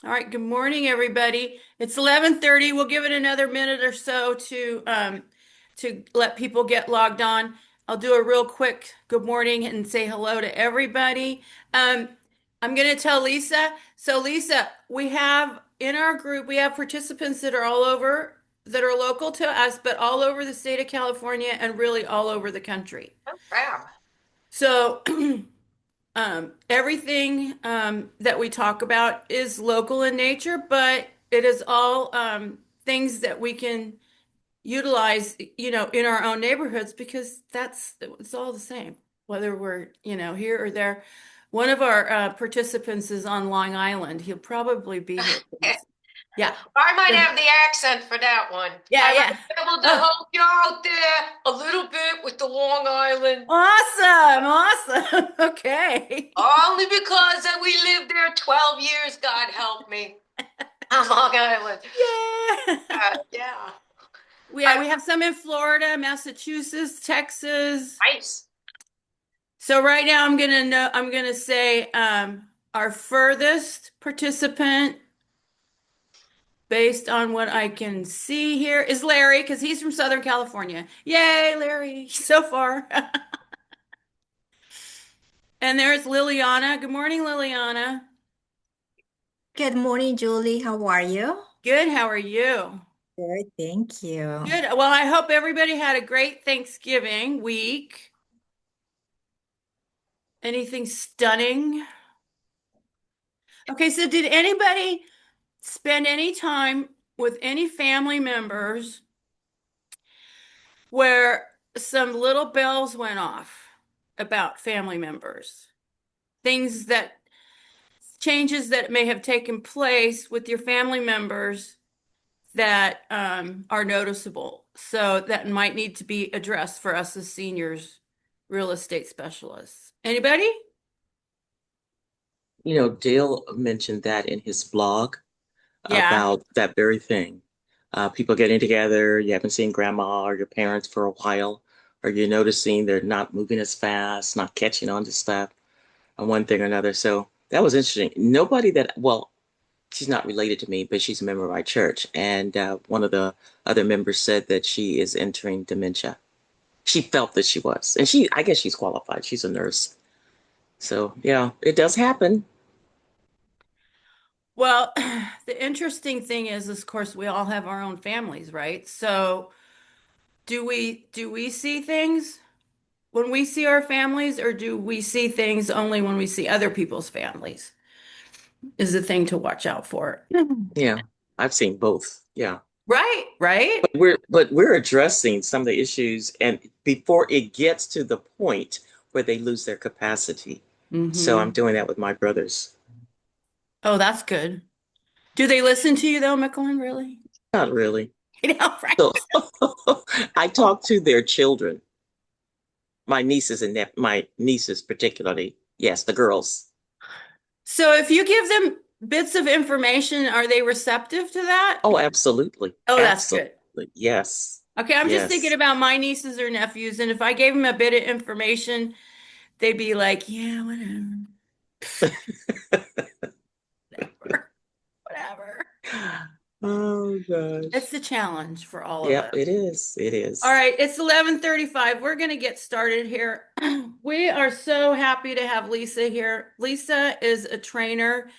All right, good morning, everybody. It's 11:30. We'll give it another minute or so to let people get logged on. I'll do a real quick good morning and say hello to everybody. Um, I'm going to tell Lisa. So, Lisa, we have in our group, we have participants that are all over, that are local to us, but all over the state of California and really all over the country. Oh, crap. So, everything that we talk about is local in nature, but it is all things that we can utilize, in our own neighborhoods because it's all the same, whether we're, here or there. One of our participants is on Long Island. He'll probably be here pretty soon. Yeah. I might have the accent for that one. Yeah, I might yeah. be able to Oh, help you out there a little bit with the Long Island. awesome. Awesome. Okay. Only because that we lived there 12 years, God help me, on Long Island. Yeah. Yeah. Yeah, we have some in Florida, Massachusetts, Texas. Nice. So right now I'm gonna say our furthest participant based on what I can see here is Larry because he's from Southern California. Yay, Larry, so far. And there's Liliana. Good morning, Liliana. Good morning, Julie. How are you? Good, how are you? Good, thank you. Good. Well, I hope everybody had a great Thanksgiving week. Anything stunning? Okay, so did anybody spend any time with any family members where some little bells went off about family members? Things that changes that may have taken place with your family members that are noticeable. So that might need to be addressed for us as seniors, real estate specialists. Anybody? Dale mentioned that in his blog Yeah. about that very thing. People getting together, you haven't seen grandma or your parents for a while, or you're noticing they're not moving as fast, not catching on to stuff, on one thing or another. So that was interesting. Nobody well, she's not related to me, but she's a member of my church. And one of the other members said that she is entering dementia. She felt that she was. And I guess she's qualified. She's a nurse. So yeah, it does happen. Well, the interesting thing is, of course, we all have our own families, right? So do we see things when we see our families, or do we see things only when we see other people's families? Is the thing to watch out for. Yeah, I've seen both. Yeah. Right, right. We're addressing some of the issues and before it gets to the point where they lose their capacity. So I'm Hmm. doing that with my brothers. Oh, that's good. Do they listen to you though, Mickelin, really? Not really. You know, right? So I talk to their children, my nieces and my nieces particularly. Yes, the girls. So if you give them bits of information, are they receptive to that? Oh, absolutely. Oh, that's good. Absolutely. Yes. Okay, I'm just thinking Yes. about my nieces or nephews, and if I gave them a bit of information, they'd be like, yeah, whatever, whatever, whatever. Oh It's gosh. the challenge for all of Yep, us. it is. It All is. right, it's 11:35. We're going to get started here. We are so happy to have Lisa here. Lisa is a trainer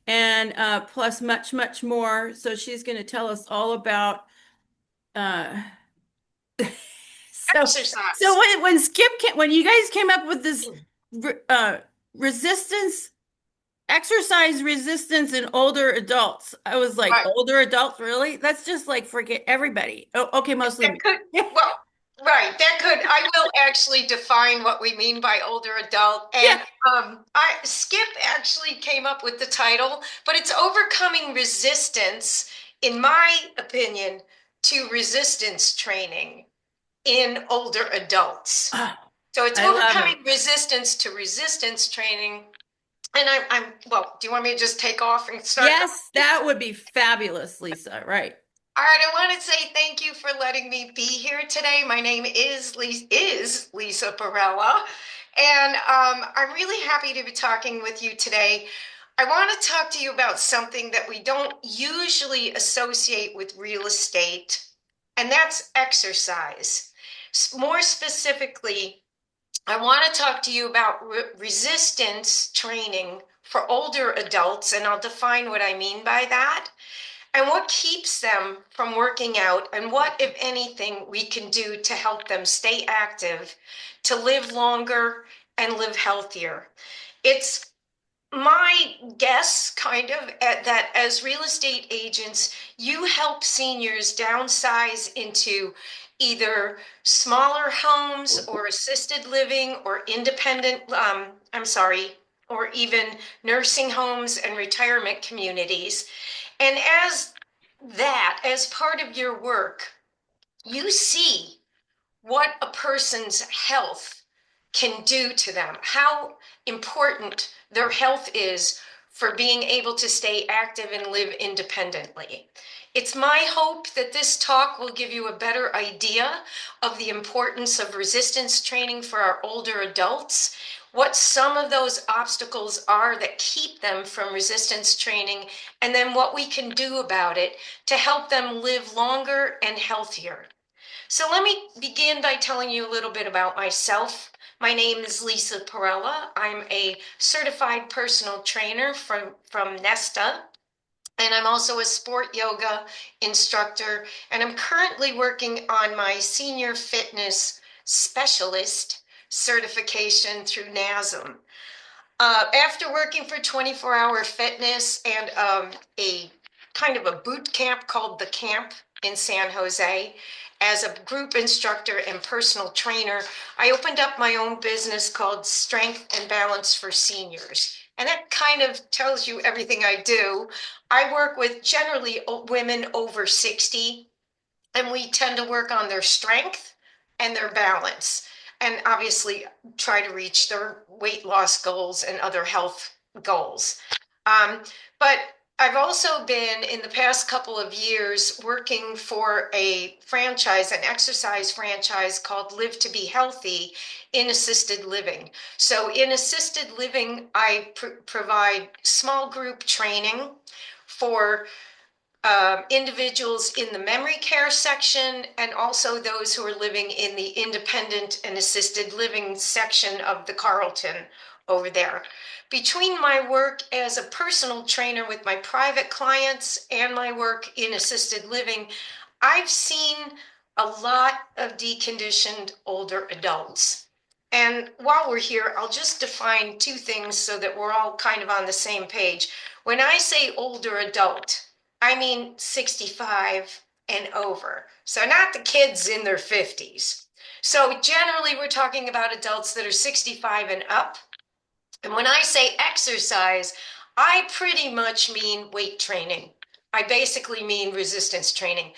and plus much, much more. So she's going to tell us all about uh so Exercise. when when you guys came up with this uh resistance exercise resistance in older adults, I was like, Right. older adults, really? That's just like forget everybody. Oh, okay, mostly That me. could, Yeah, well, right. That could, I will actually define what we mean by older adult. yeah. And Skip actually came up with the title, but it's overcoming resistance, in my opinion, to resistance training in older adults. Oh, So it's I love it. overcoming resistance to resistance training. And well, do you want me to just take off and start Yes, going? that would be fabulous, Lisa. Right. All right, I want to say thank you for letting me be here today. My name is Lisa Parrella, and I'm really happy to be talking with you today. I want to talk to you about something that we don't usually associate with real estate, and that's exercise. More specifically, I want to talk to you about resistance training for older adults, and I'll define what I mean by that, and what keeps them from working out, and what, if anything, we can do to help them stay active, to live longer and live healthier. It's my guess, kind of, that as real estate agents, you help seniors downsize into either smaller homes or assisted living or independent, I'm sorry, or even nursing homes and retirement communities. And as part of your work, you see what a person's health can do to them, how important their health is for being able to stay active and live independently. It's my hope that this talk will give you a better idea of the importance of resistance training for our older adults, what some of those obstacles are that keep them from resistance training, and then what we can do about it to help them live longer and healthier. So let me begin by telling you a little bit about myself. My name is Lisa Parrella. I'm a certified personal trainer from Nesta, and I'm also a sport yoga instructor, and I'm currently working on my senior fitness specialist certification through NASM. After working for 24-hour fitness and a kind of a boot camp called The Camp in San Jose, as a group instructor and personal trainer, I opened up my own business called Strength and Balance for Seniors. And that kind of tells you everything I do. I work with generally women over 60, and we tend to work on their strength and their balance, and obviously try to reach their weight loss goals and other health goals. But I've also been, in the past couple of years, working for a franchise, an exercise franchise called Live to Be Healthy in assisted living. So in assisted living, I provide small group training for individuals in the memory care section, and also those who are living in the independent and assisted living section of the Carlton over there. Between my work as a personal trainer with my private clients and my work in assisted living, I've seen a lot of deconditioned older adults. And while we're here, I'll just define two things so that we're all kind of on the same page. When I say older adult, I mean 65 and over. So not the kids in their 50s. So generally, we're talking about adults that are 65 and up. And when I say exercise, I pretty much mean weight training. I basically mean resistance training.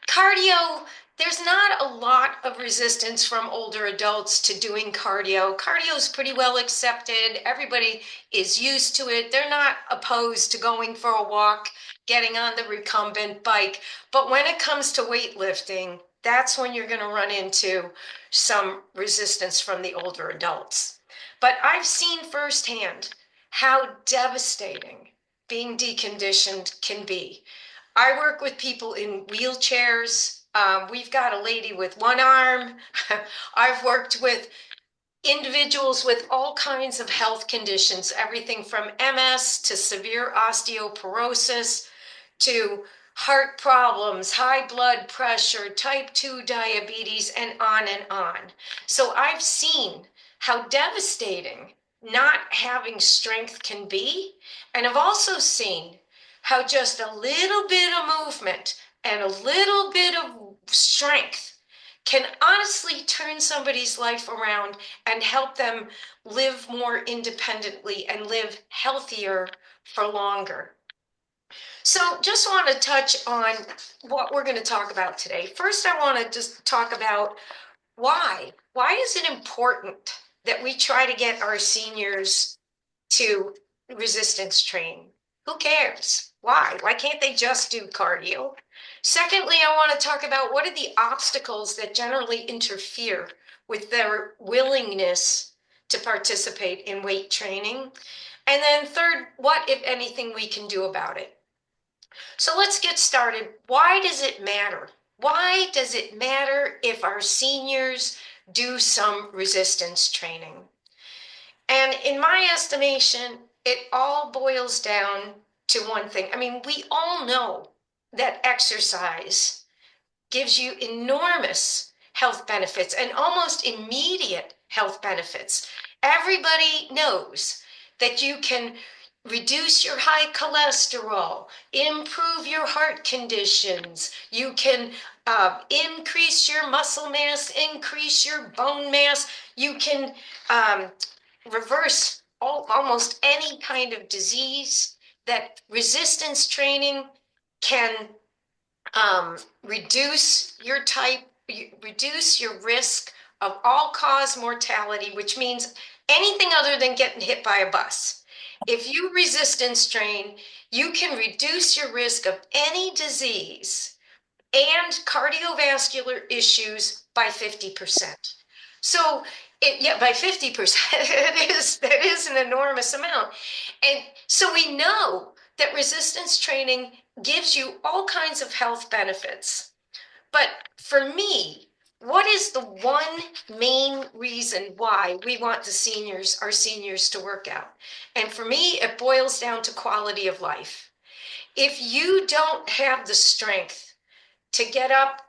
Cardio, there's not a lot of resistance from older adults to doing cardio. Cardio is pretty well accepted. Everybody is used to it. They're not opposed to going for a walk, getting on the recumbent bike. But when it comes to weightlifting, that's when you're going to run into some resistance from the older adults. But I've seen firsthand how devastating being deconditioned can be. I work with people in wheelchairs. We've got a lady with one arm. I've worked with individuals with all kinds of health conditions, everything from MS to severe osteoporosis to heart problems, high blood pressure, type 2 diabetes, and on and on. So I've seen how devastating not having strength can be. And I've also seen how just a little bit of movement and a little bit of strength can honestly turn somebody's life around and help them live more independently and live healthier for longer. So just want to touch on what we're going to talk about today. First, I want to just talk about why. Why is it important that we try to get our seniors to resistance train? Who cares? Why? Why can't they just do cardio? Secondly, I want to talk about what are the obstacles that generally interfere with their willingness to participate in weight training. And then third, what, if anything, we can do about it. So let's get started. Why does it matter? Why does it matter if our seniors do some resistance training? And in my estimation, it all boils down to one thing. I mean, we all know that exercise gives you enormous health benefits and almost immediate health benefits. Everybody knows that you can reduce your high cholesterol, improve your heart conditions, you can increase your muscle mass, increase your bone mass, you can reverse almost any kind of disease, that resistance training can reduce your risk of all-cause mortality, which means anything other than getting hit by a bus. If you resistance train, you can reduce your risk of any disease and cardiovascular issues by 50%. So, yeah, by 50%, that is an enormous amount. And so we know that resistance training gives you all kinds of health benefits. But for me, what is the one main reason why we want our seniors to work out? And for me, it boils down to quality of life. If you don't have the strength to get up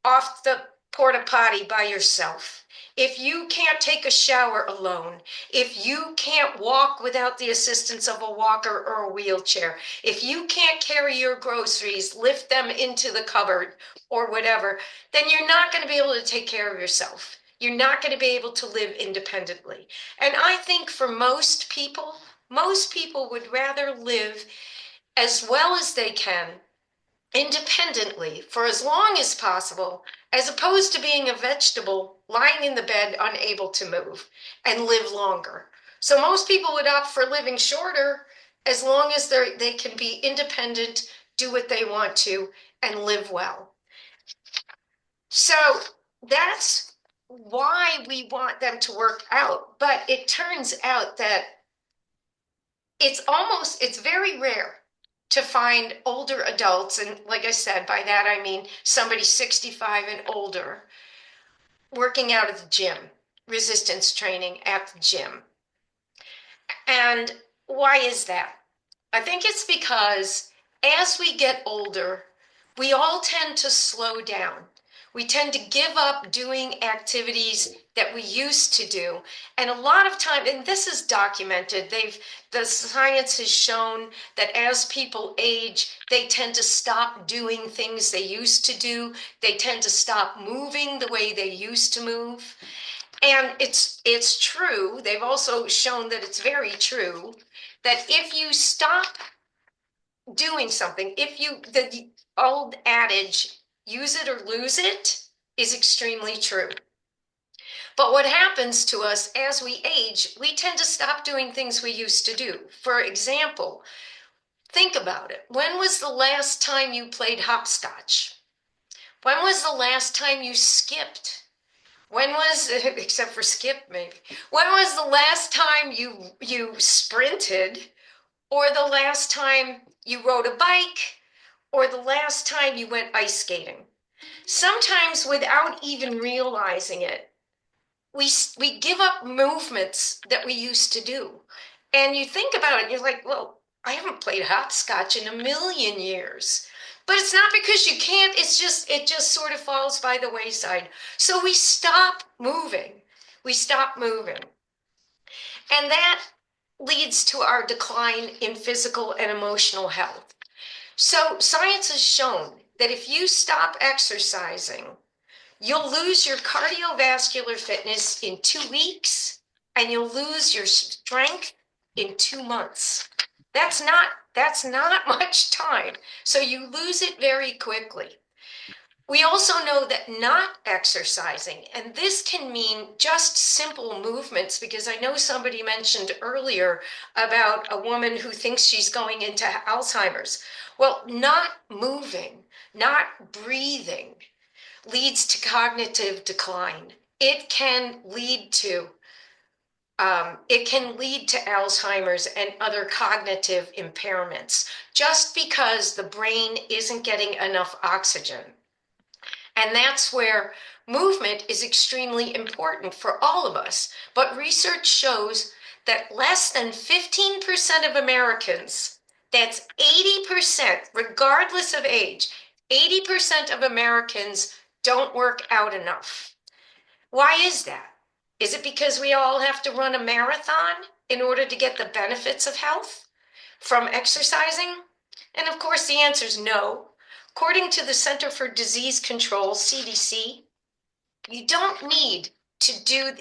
off the porta potty by yourself, if you can't take a shower alone, if you can't walk without the assistance of a walker or a wheelchair, if you can't carry your groceries, lift them into the cupboard or whatever, then you're not going to be able to take care of yourself. You're not going to be able to live independently. And I think for most people would rather live as well as they can independently for as long as possible, as opposed to being a vegetable lying in the bed, unable to move and live longer. So most people would opt for living shorter as long as they can be independent, do what they want to, and live well. So that's why we want them to work out. But it turns out that it's very rare to find older adults, and like I said, by that I mean somebody 65 and older, working out at the gym, resistance training at the gym. And why is that? I think it's because as we get older, we all tend to slow down. We tend to give up doing activities that we used to do. And a lot of time, and this is documented, the science has shown that as people age, they tend to stop doing things they used to do. They tend to stop moving the way they used to move. And it's true. They've also shown that it's very true that if you stop doing something, the old adage, use it or lose it, is extremely true. But what happens to us as we age, we tend to stop doing things we used to do. For example, think about it. When was the last time you played hopscotch? When was the last time you skipped? When was, except for skip maybe, when was the last time you sprinted, or the last time you rode a bike, or the last time you went ice skating? Sometimes without even realizing it, we give up movements that we used to do. And you think about it, and you're like, well, I haven't played hopscotch in a million years. But it's not because you can't, it just sort of falls by the wayside. So we stop moving. We stop moving. And that leads to our decline in physical and emotional health. So science has shown that if you stop exercising, you'll lose your cardiovascular fitness in 2 weeks, and you'll lose your strength in 2 months. That's not much time. So you lose it very quickly. We also know that not exercising, and this can mean just simple movements, because I know somebody mentioned earlier about a woman who thinks she's going into Alzheimer's. Well, not moving, not breathing leads to cognitive decline. It can lead to It can lead to Alzheimer's and other cognitive impairments just because the brain isn't getting enough oxygen. And that's where movement is extremely important for all of us. But research shows that less than 15% of Americans, that's 80%, regardless of age, 80% of Americans don't work out enough. Why is that? Is it because we all have to run a marathon in order to get the benefits of health from exercising? And of course, the answer is no. According to the Center for Disease Control, CDC, you don't need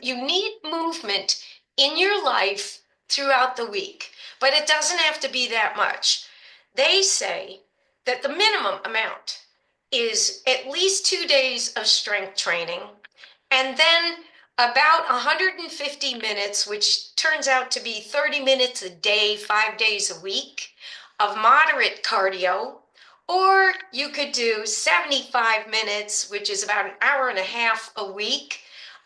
you need movement in your life throughout the week, but it doesn't have to be that much. They say that the minimum amount is at least 2 days of strength training and then about 150 minutes, which turns out to be 30 minutes a day, 5 days a week of moderate cardio. Or you could do 75 minutes, which is about an hour and a half a week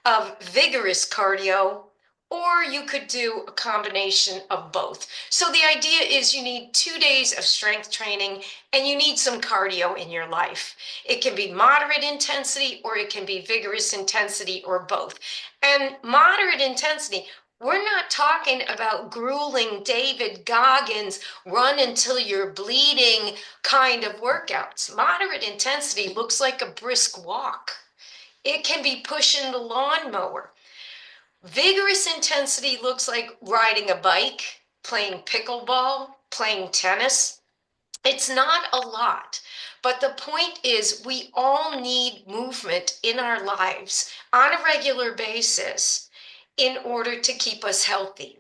of vigorous cardio. Or you could do a combination of both. So the idea is you need 2 days of strength training and you need some cardio in your life. It can be moderate intensity or it can be vigorous intensity or both. And moderate intensity, we're not talking about grueling David Goggins, run until you're bleeding kind of workouts. Moderate intensity looks like a brisk walk. It can be pushing the lawnmower. Vigorous intensity looks like riding a bike, playing pickleball, playing tennis. It's not a lot, but the point is we all need movement in our lives on a regular basis in order to keep us healthy.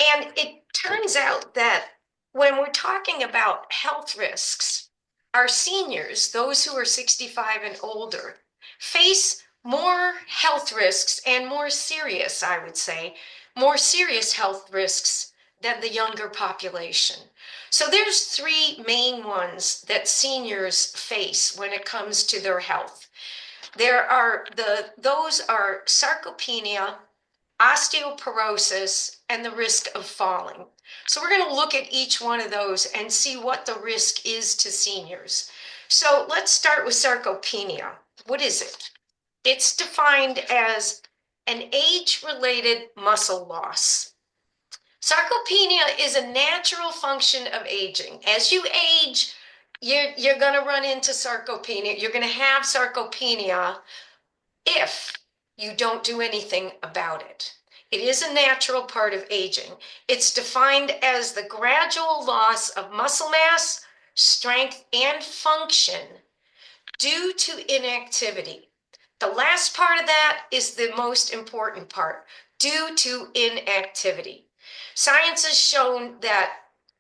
And it turns out that when we're talking about health risks, our seniors, those who are 65 and older, face more health risks and more serious, I would say, more serious health risks than the younger population. So there's three main ones that seniors face when it comes to their health. Those are sarcopenia, osteoporosis, and the risk of falling. So we're going to look at each one of those and see what the risk is to seniors. So let's start with sarcopenia. What is it? It's defined as an age-related muscle loss. Sarcopenia is a natural function of aging. As you age, you're going to run into sarcopenia. You're going to have sarcopenia if you don't do anything about it. It is a natural part of aging. It's defined as the gradual loss of muscle mass, strength, and function due to inactivity. The last part of that is the most important part, due to inactivity. Science has shown that,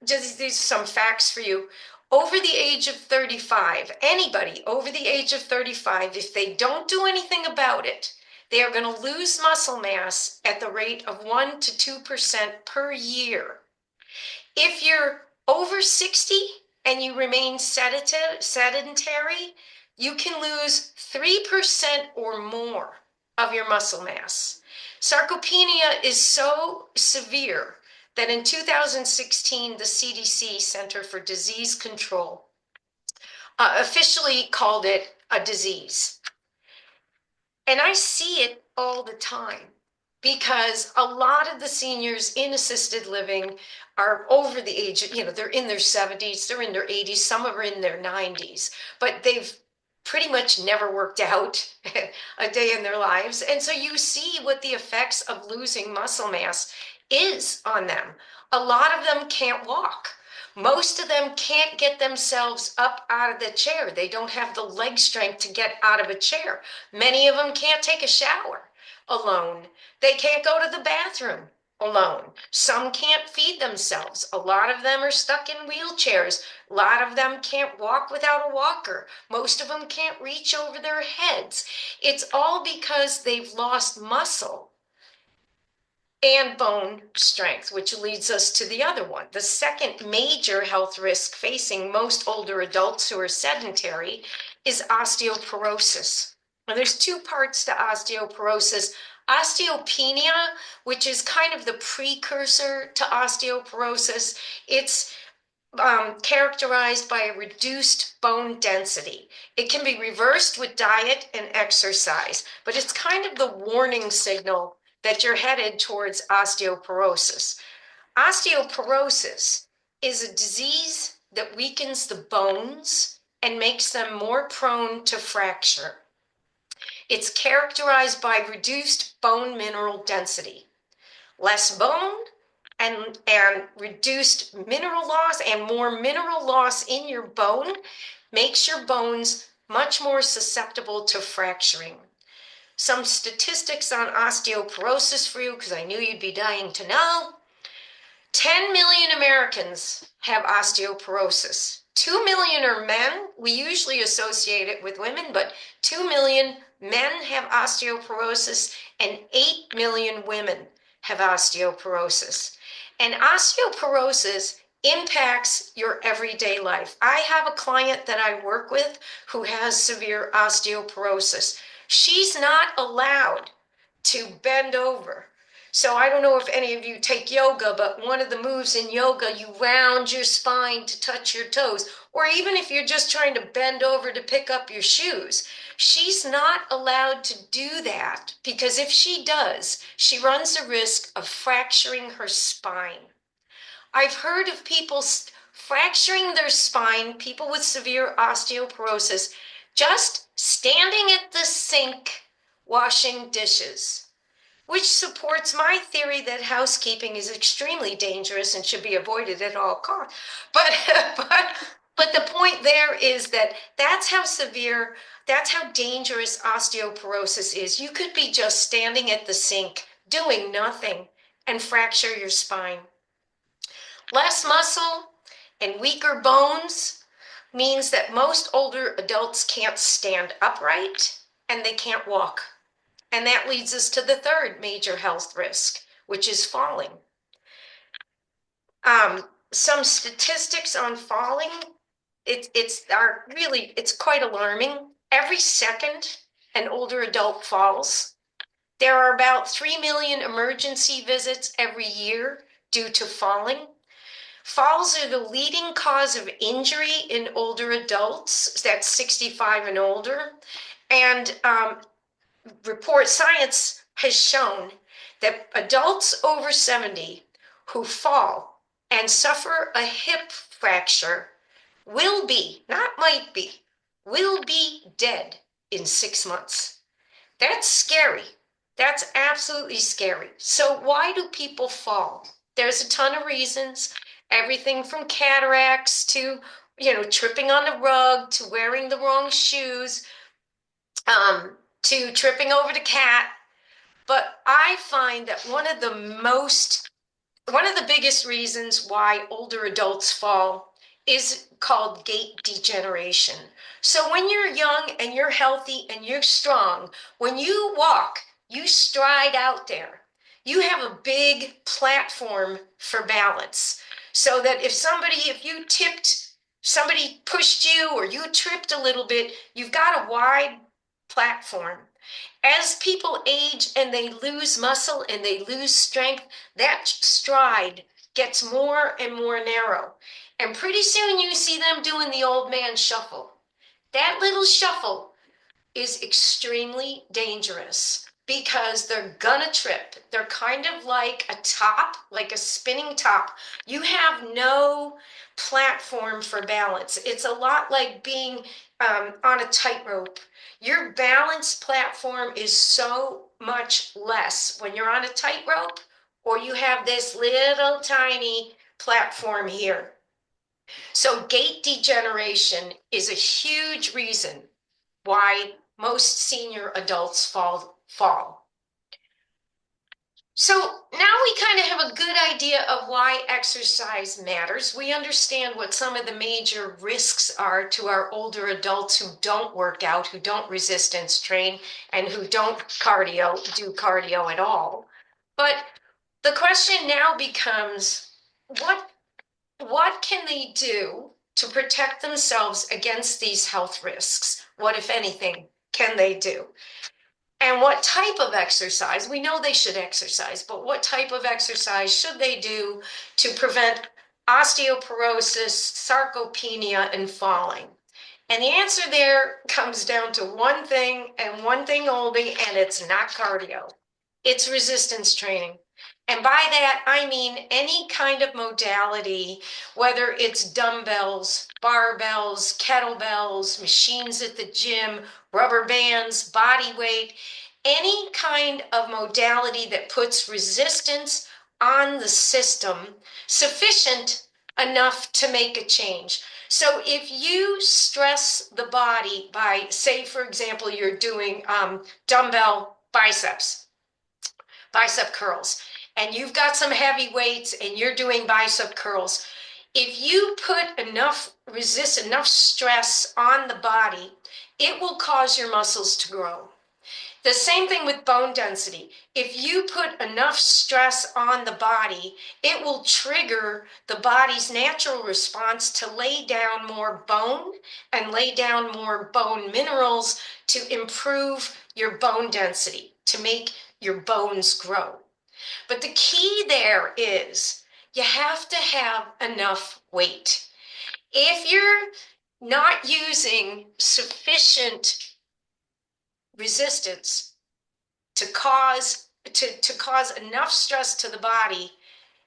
just these are some facts for you, over the age of 35, anybody over the age of 35, if they don't do anything about it, they are going to lose muscle mass at the rate of 1 to 2% per year. If you're over 60 and you remain sedentary, you can lose 3% or more of your muscle mass. Sarcopenia is so severe that in 2016, the CDC, Center for Disease Control, officially called it a disease. And I see it all the time because a lot of the seniors in assisted living are over the age of, they're in their 70s, they're in their 80s, some are in their 90s, but they've pretty much never worked out a day in their lives. And so you see what the effects of losing muscle mass is on them. A lot of them can't walk. Most of them can't get themselves up out of the chair. They don't have the leg strength to get out of a chair. Many of them can't take a shower alone. They can't go to the bathroom alone. Some can't feed themselves. A lot of them are stuck in wheelchairs. A lot of them can't walk without a walker. Most of them can't reach over their heads. It's all because they've lost muscle and bone strength, which leads us to the other one. The second major health risk facing most older adults who are sedentary is osteoporosis. Now, there's two parts to osteoporosis. Osteopenia, which is kind of the precursor to osteoporosis, it's characterized by a reduced bone density. It can be reversed with diet and exercise, but it's kind of the warning signal that you're headed towards osteoporosis. Osteoporosis is a disease that weakens the bones and makes them more prone to fracture. It's characterized by reduced bone mineral density. Less bone and reduced mineral loss and more mineral loss in your bone makes your bones much more susceptible to fracturing. Some statistics on osteoporosis for you, because I knew you'd be dying to know. 10 million Americans have osteoporosis. 2 million are men. We usually associate it with women, but 2 million men have osteoporosis and 8 million women have osteoporosis. And osteoporosis impacts your everyday life. I have a client that I work with who has severe osteoporosis. She's not allowed to bend over. So I don't know if any of you take yoga, but one of the moves in yoga, you round your spine to touch your toes, or even if you're just trying to bend over to pick up your shoes. She's not allowed to do that because if she does, she runs the risk of fracturing her spine. I've heard of people fracturing their spine, people with severe osteoporosis, just standing at the sink washing dishes, which supports my theory that housekeeping is extremely dangerous and should be avoided at all costs. But, but the point there is that that's how severe, that's how dangerous osteoporosis is. You could be just standing at the sink doing nothing and fracture your spine. Less muscle and weaker bones means that most older adults can't stand upright and they can't walk. And that leads us to the third major health risk, which is falling. Some statistics on falling, it's quite alarming. Every second an older adult falls. There are about 3 million emergency visits every year due to falling. Falls are the leading cause of injury in older adults, that's 65 and older. And science has shown that adults over 70 who fall and suffer a hip fracture will be, not might be, will be dead in 6 months. That's scary. That's absolutely scary. So why do people fall? There's a ton of reasons, everything from cataracts to, tripping on the rug, to wearing the wrong shoes, to tripping over the cat. But I find that one of the biggest reasons why older adults fall is called gait degeneration. So when you're young and you're healthy and you're strong, when you walk, you stride out there. You have a big platform for balance. So that if you tipped, somebody pushed you or you tripped a little bit, you've got a wide platform. As people age and they lose muscle and they lose strength, that stride gets more and more narrow. And pretty soon you see them doing the old man shuffle. That little shuffle is extremely dangerous because they're gonna trip. They're kind of like a top, like a spinning top. You have no platform for balance. It's a lot like being on a tightrope. Your balance platform is so much less when you're on a tightrope or you have this little tiny platform here. So gait degeneration is a huge reason why most senior adults fall. So now we kind of have a good idea of why exercise matters. We understand what some of the major risks are to our older adults who don't work out, who don't resistance train, and who don't do cardio at all. But the question now becomes, what can they do to protect themselves against these health risks? What, if anything, can they do? And what type of exercise? We know they should exercise, but what type of exercise should they do to prevent osteoporosis, sarcopenia, and falling? And the answer there comes down to one thing and one thing only, and it's not cardio. It's resistance training. And by that, I mean any kind of modality, whether it's dumbbells, barbells, kettlebells, machines at the gym, rubber bands, body weight, any kind of modality that puts resistance on the system sufficient enough to make a change. So if you stress the body by, say, for example, you're doing dumbbell bicep curls, and you've got some heavy weights and you're doing bicep curls, if you put enough stress on the body, it will cause your muscles to grow. The same thing with bone density. If you put enough stress on the body, it will trigger the body's natural response to lay down more bone and lay down more bone minerals to improve your bone density, to make your bones grow. But the key there is you have to have enough weight. If you're not using sufficient resistance to cause enough stress to the body,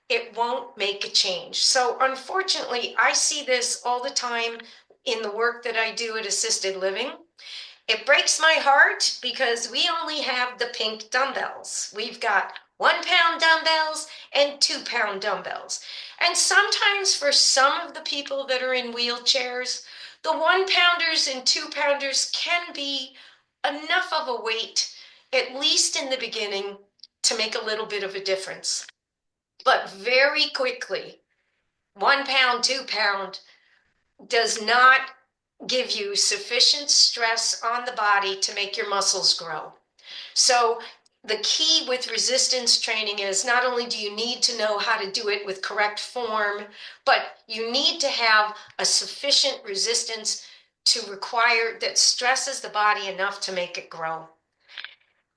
it won't make a change. So unfortunately, I see this all the time in the work that I do at assisted living. It breaks my heart because we only have the pink dumbbells. We've got 1 pound dumbbells and 2 pound dumbbells. And sometimes for some of the people that are in wheelchairs, the 1 pounders and 2 pounders can be enough of a weight, at least in the beginning, to make a little bit of a difference. But very quickly, 1 pound, 2 pound does not give you sufficient stress on the body to make your muscles grow. So the key with resistance training is not only do you need to know how to do it with correct form, but you need to have a sufficient resistance to require that stresses the body enough to make it grow.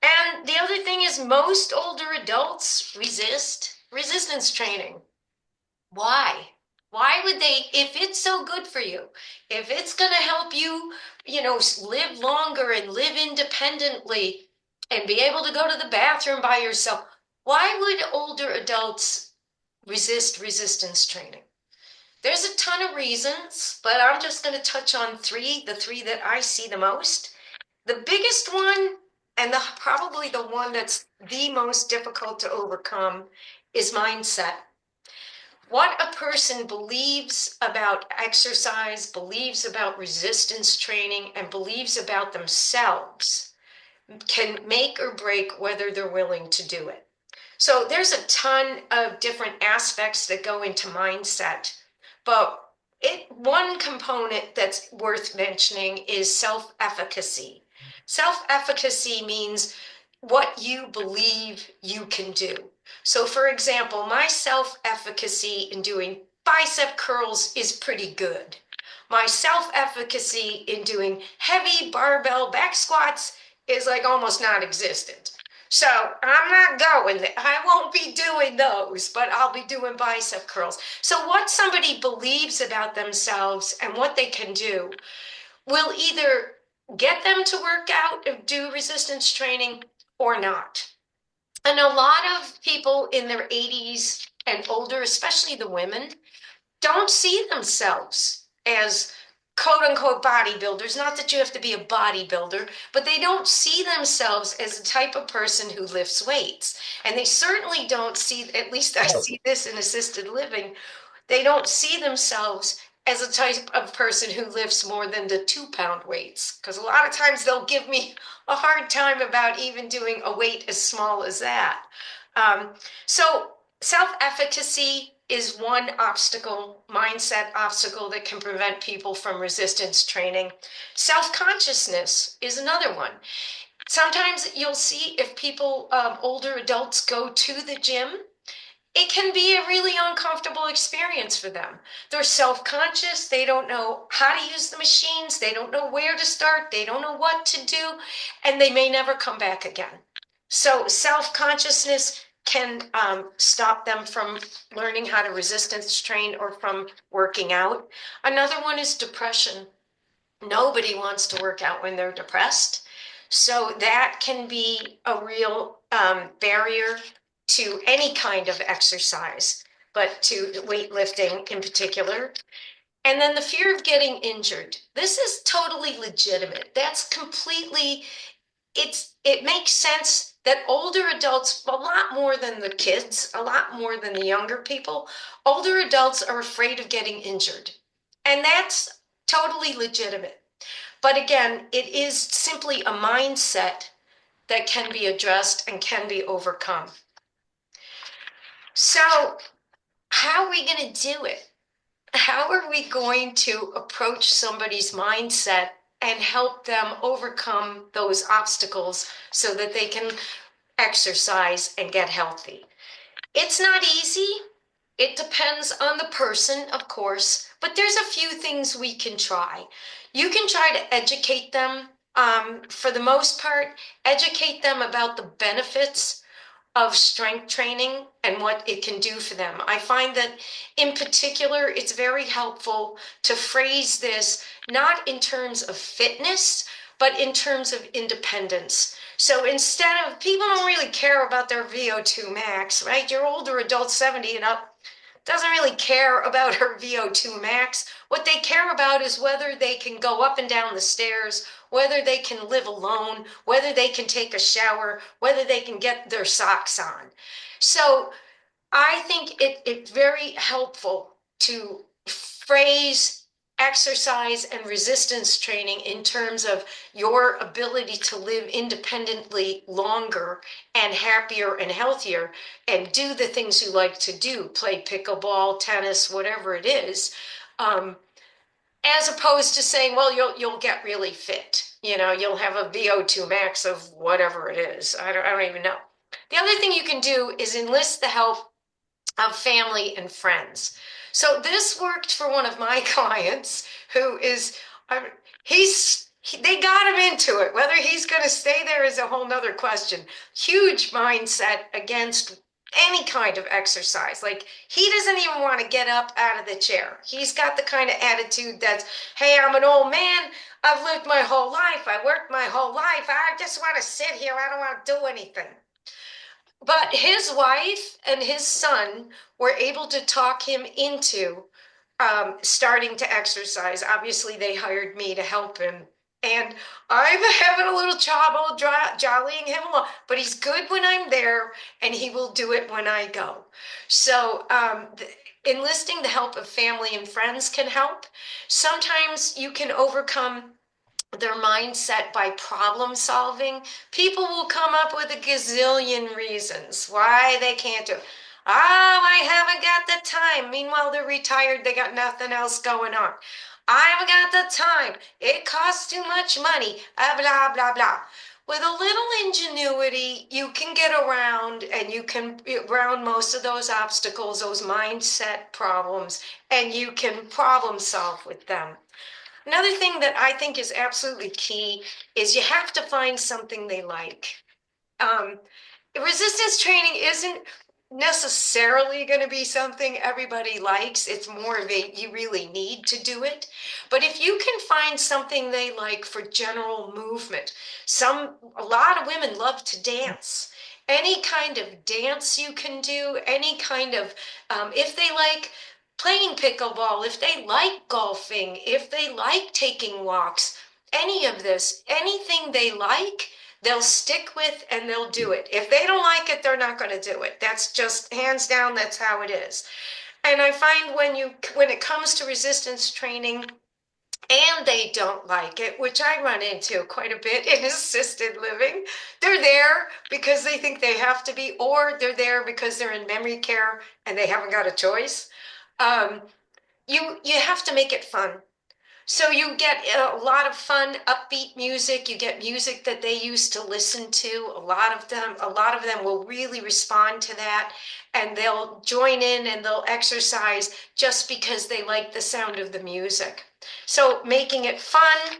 And the other thing is most older adults resist resistance training. Why? Why would they, if it's so good for you, if it's going to help you, live longer and live independently and be able to go to the bathroom by yourself, why would older adults resist resistance training? There's a ton of reasons, but I'm just going to touch on the three that I see the most. The biggest one, and probably the one that's the most difficult to overcome, is mindset. What a person believes about exercise, believes about resistance training, and believes about themselves can make or break whether they're willing to do it. So there's a ton of different aspects that go into mindset, but one component that's worth mentioning is self-efficacy. Self-efficacy means what you believe you can do. So for example, my self-efficacy in doing bicep curls is pretty good. My self-efficacy in doing heavy barbell back squats is like almost non-existent. So I'm not going there. I won't be doing those, but I'll be doing bicep curls. So what somebody believes about themselves and what they can do will either get them to work out and do resistance training or not. And a lot of people in their 80s and older, especially the women, don't see themselves as quote unquote bodybuilders. Not that you have to be a bodybuilder, but they don't see themselves as the type of person who lifts weights. And they certainly don't see, at least I see this in assisted living, they don't see themselves as a type of person who lifts more than the 2 pound weights. Because a lot of times they'll give me a hard time about even doing a weight as small as that. So self-efficacy is one obstacle, mindset obstacle that can prevent people from resistance training. Self-consciousness is another one. Sometimes you'll see if people, older adults, go to the gym, it can be a really uncomfortable experience for them. They're self-conscious. They don't know how to use the machines. They don't know where to start. They don't know what to do, and they may never come back again. So self-consciousness can stop them from learning how to resistance train or from working out. Another one is depression. Nobody wants to work out when they're depressed. So that can be a real barrier to any kind of exercise, but to weightlifting in particular. And then the fear of getting injured. This is totally legitimate. That's completely, it makes sense that older adults, a lot more than the kids, a lot more than the younger people, older adults are afraid of getting injured. And that's totally legitimate. But again, it is simply a mindset that can be addressed and can be overcome. So, how are we going to do it? How are we going to approach somebody's mindset and help them overcome those obstacles so that they can exercise and get healthy? It's not easy. It depends on the person, of course, but there's a few things we can try. You can try to educate them, for the most part, educate them about the benefits of strength training and what it can do for them. I find that in particular, it's very helpful to phrase this not in terms of fitness, but in terms of independence. So instead of people don't really care about their VO2 max, right? Your older adult 70 and up doesn't really care about her VO2 max. What they care about is whether they can go up and down the stairs, whether they can live alone, whether they can take a shower, whether they can get their socks on. So I think it's very helpful to phrase exercise and resistance training in terms of your ability to live independently longer and happier and healthier and do the things you like to do, play pickleball, tennis, whatever it is, as opposed to saying, well, you'll get really fit. You know, you'll have a VO2 max of whatever it is. I don't even know. The other thing you can do is enlist the help of family and friends. So this worked for one of my clients who is, they got him into it. Whether he's going to stay there is a whole nother question. Huge mindset against any kind of exercise. Like he doesn't even want to get up out of the chair. He's got the kind of attitude that's, hey, I'm an old man. I've lived my whole life. I worked my whole life. I just want to sit here. I don't want to do anything. But his wife and his son were able to talk him into starting to exercise. Obviously, they hired me to help him. And I'm having a little trouble jollying him along, but he's good when I'm there and he will do it when I go. So, enlisting the help of family and friends can help. Sometimes you can overcome their mindset by problem solving. People will come up with a gazillion reasons why they can't do it. Oh, I haven't got the time. Meanwhile, they're retired. They got nothing else going on. I haven't got the time. It costs too much money. Blah, blah, blah. With a little ingenuity, you can get around and you can around most of those obstacles, those mindset problems, and you can problem solve with them. Another thing that I think is absolutely key is you have to find something they like. Um, Resistance training isn't necessarily going to be something everybody likes. It's more of a, you really need to do it. But if you can find something they like for general movement, a lot of women love to dance. Any kind of dance you can do, any kind of, if they like playing pickleball, if they like golfing, if they like taking walks, any of this, anything they like, they'll stick with and they'll do it. If they don't like it, they're not going to do it. That's just hands down, that's how it is. And I find when it comes to resistance training and they don't like it, which I run into quite a bit in assisted living, they're there because they think they have to be, or they're there because they're in memory care and they haven't got a choice. You have to make it fun. So you get a lot of fun, upbeat music. You get music that they used to listen to. A lot of them will really respond to that, and they'll join in and they'll exercise just because they like the sound of the music. So making it fun,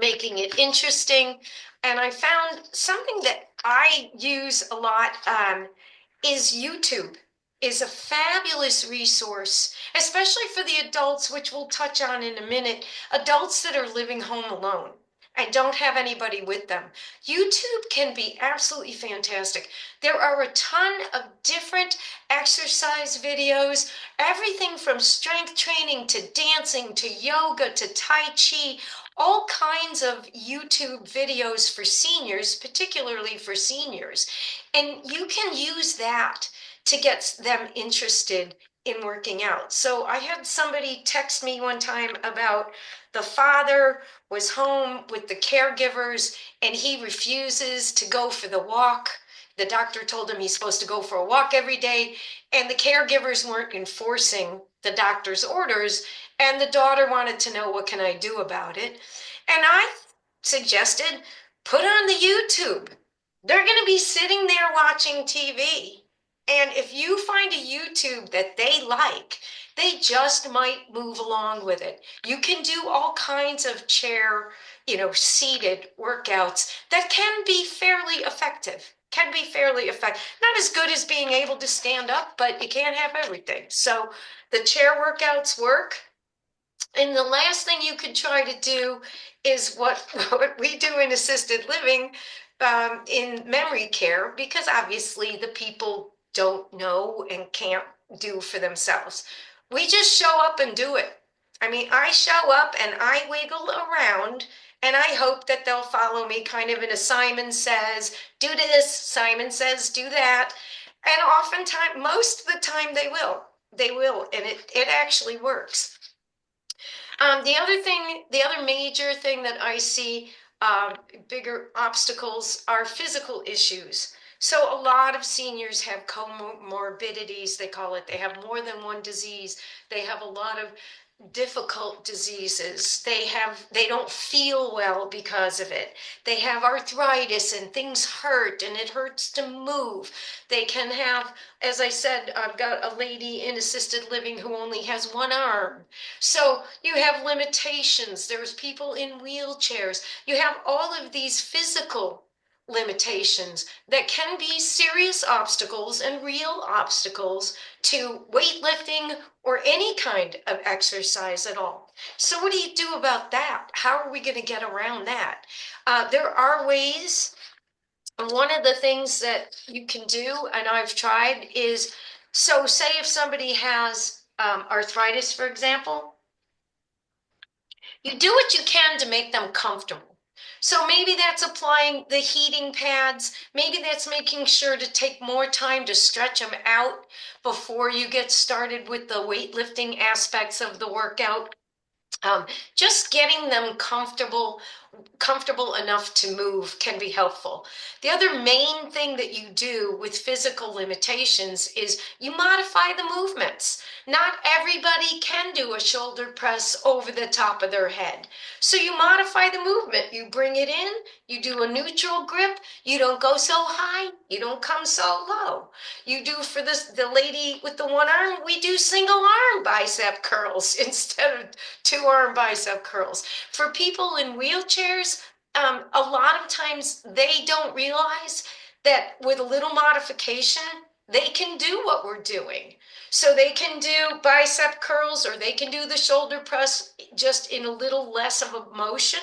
making it interesting. And I found something that I use a lot is YouTube is a fabulous resource, especially for the adults, which we'll touch on in a minute, adults that are living home alone and don't have anybody with them. YouTube can be absolutely fantastic. There are a ton of different exercise videos, everything from strength training to dancing to yoga to Tai Chi, all kinds of YouTube videos for seniors, particularly for seniors. And you can use that to get them interested in working out. So I had somebody text me one time about the father was home with the caregivers and he refuses to go for the walk. The doctor told him he's supposed to go for a walk every day, and the caregivers weren't enforcing the doctor's orders. And the daughter wanted to know, what can I do about it? And I suggested, put on the YouTube. They're going to be sitting there watching TV. And if you find a YouTube that they like, they just might move along with it. You can do all kinds of chair, seated workouts that can be fairly effective. Can be fairly effective. Not as good as being able to stand up, but you can't have everything. So the chair workouts work. And the last thing you could try to do is what we do in assisted living, in memory care, because obviously the people don't know and can't do for themselves. We just show up and do it. I mean, I show up and I wiggle around and I hope that they'll follow me, kind of in a Simon Says, do this, Simon Says, do that. And oftentimes, most of the time they will. They will, and it actually works. The other major thing that I see, bigger obstacles are physical issues. So a lot of seniors have comorbidities, they call it. They have more than one disease. They have a lot of difficult diseases. They don't feel well because of it. They have arthritis and things hurt and it hurts to move. They can have, as I said, I've got a lady in assisted living who only has one arm. So you have limitations. There's people in wheelchairs. You have all of these physical limitations that can be serious obstacles and real obstacles to weightlifting or any kind of exercise at all. So what do you do about that? How are we going to get around that? There are ways. One of the things that you can do, and I've tried, is, so say if somebody has arthritis, for example, you do what you can to make them comfortable. So maybe that's applying the heating pads. Maybe that's making sure to take more time to stretch them out before you get started with the weightlifting aspects of the workout. Just getting them comfortable enough to move can be helpful. The other main thing that you do with physical limitations is you modify the movements. Not everybody can do a shoulder press over the top of their head. So you modify the movement. You bring it in, you do a neutral grip, you don't go so high, you don't come so low. You do, for the lady with the one arm, we do single arm bicep curls instead of two arm bicep curls. For people in wheelchairs, a lot of times they don't realize that with a little modification, they can do what we're doing. So they can do bicep curls or they can do the shoulder press just in a little less of a motion,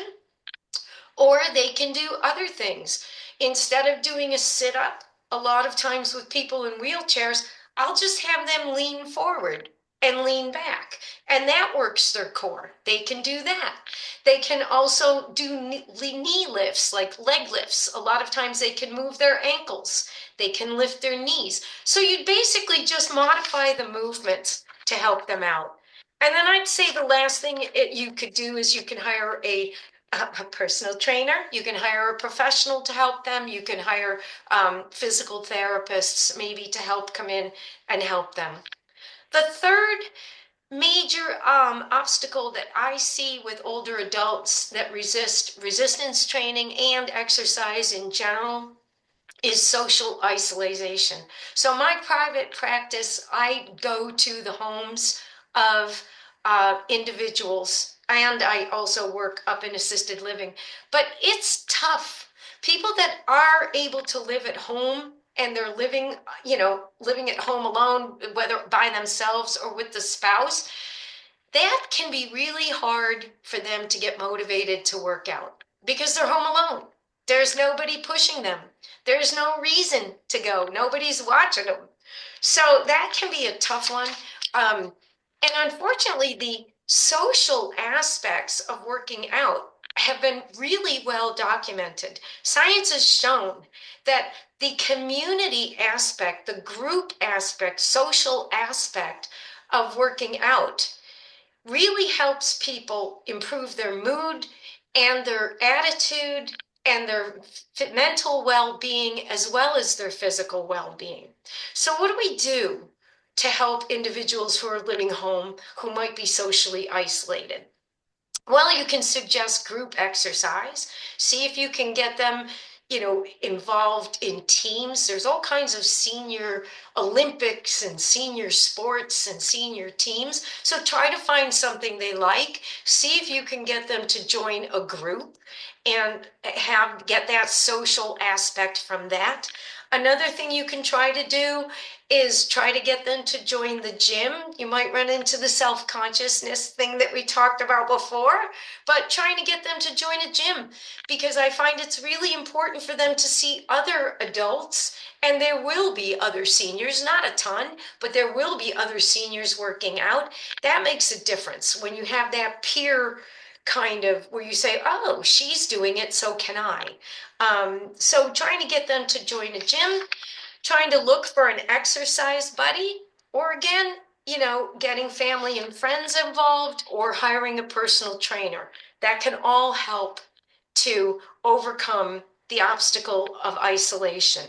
or they can do other things. Instead of doing a sit up, a lot of times with people in wheelchairs, I'll just have them lean forward and lean back. And that works their core. They can do that. They can also do knee lifts, like leg lifts. A lot of times they can move their ankles. They can lift their knees. So you basically just modify the movements to help them out. And then I'd say the last thing you could do is you can hire a personal trainer. You can hire a professional to help them. You can hire physical therapists maybe to help come in and help them. The third major obstacle that I see with older adults that resist resistance training and exercise in general is social isolation. So my private practice, I go to the homes of individuals, and I also work up in assisted living. But it's tough. People that are able to live at home and they're living, living at home alone, whether by themselves or with the spouse, that can be really hard for them to get motivated to work out because they're home alone. There's nobody pushing them. There's no reason to go. Nobody's watching them. So that can be a tough one. And unfortunately, the social aspects of working out have been really well documented. Science has shown that the community aspect, the group aspect, social aspect of working out really helps people improve their mood and their attitude and their mental well-being as well as their physical well-being. So what do we do to help individuals who are living home who might be socially isolated? Well, you can suggest group exercise. See if you can get them, involved in teams. There's all kinds of senior Olympics and senior sports and senior teams. So try to find something they like. See if you can get them to join a group and get that social aspect from that. Another thing you can try to do is try to get them to join the gym. You might run into the self-consciousness thing that we talked about before, but trying to get them to join a gym because I find it's really important for them to see other adults, and there will be other seniors, not a ton, but there will be other seniors working out. That makes a difference when you have that peer kind of where you say, oh, she's doing it, so can I. So trying to get them to join a gym, trying to look for an exercise buddy, or again, getting family and friends involved or hiring a personal trainer. That can all help to overcome the obstacle of isolation.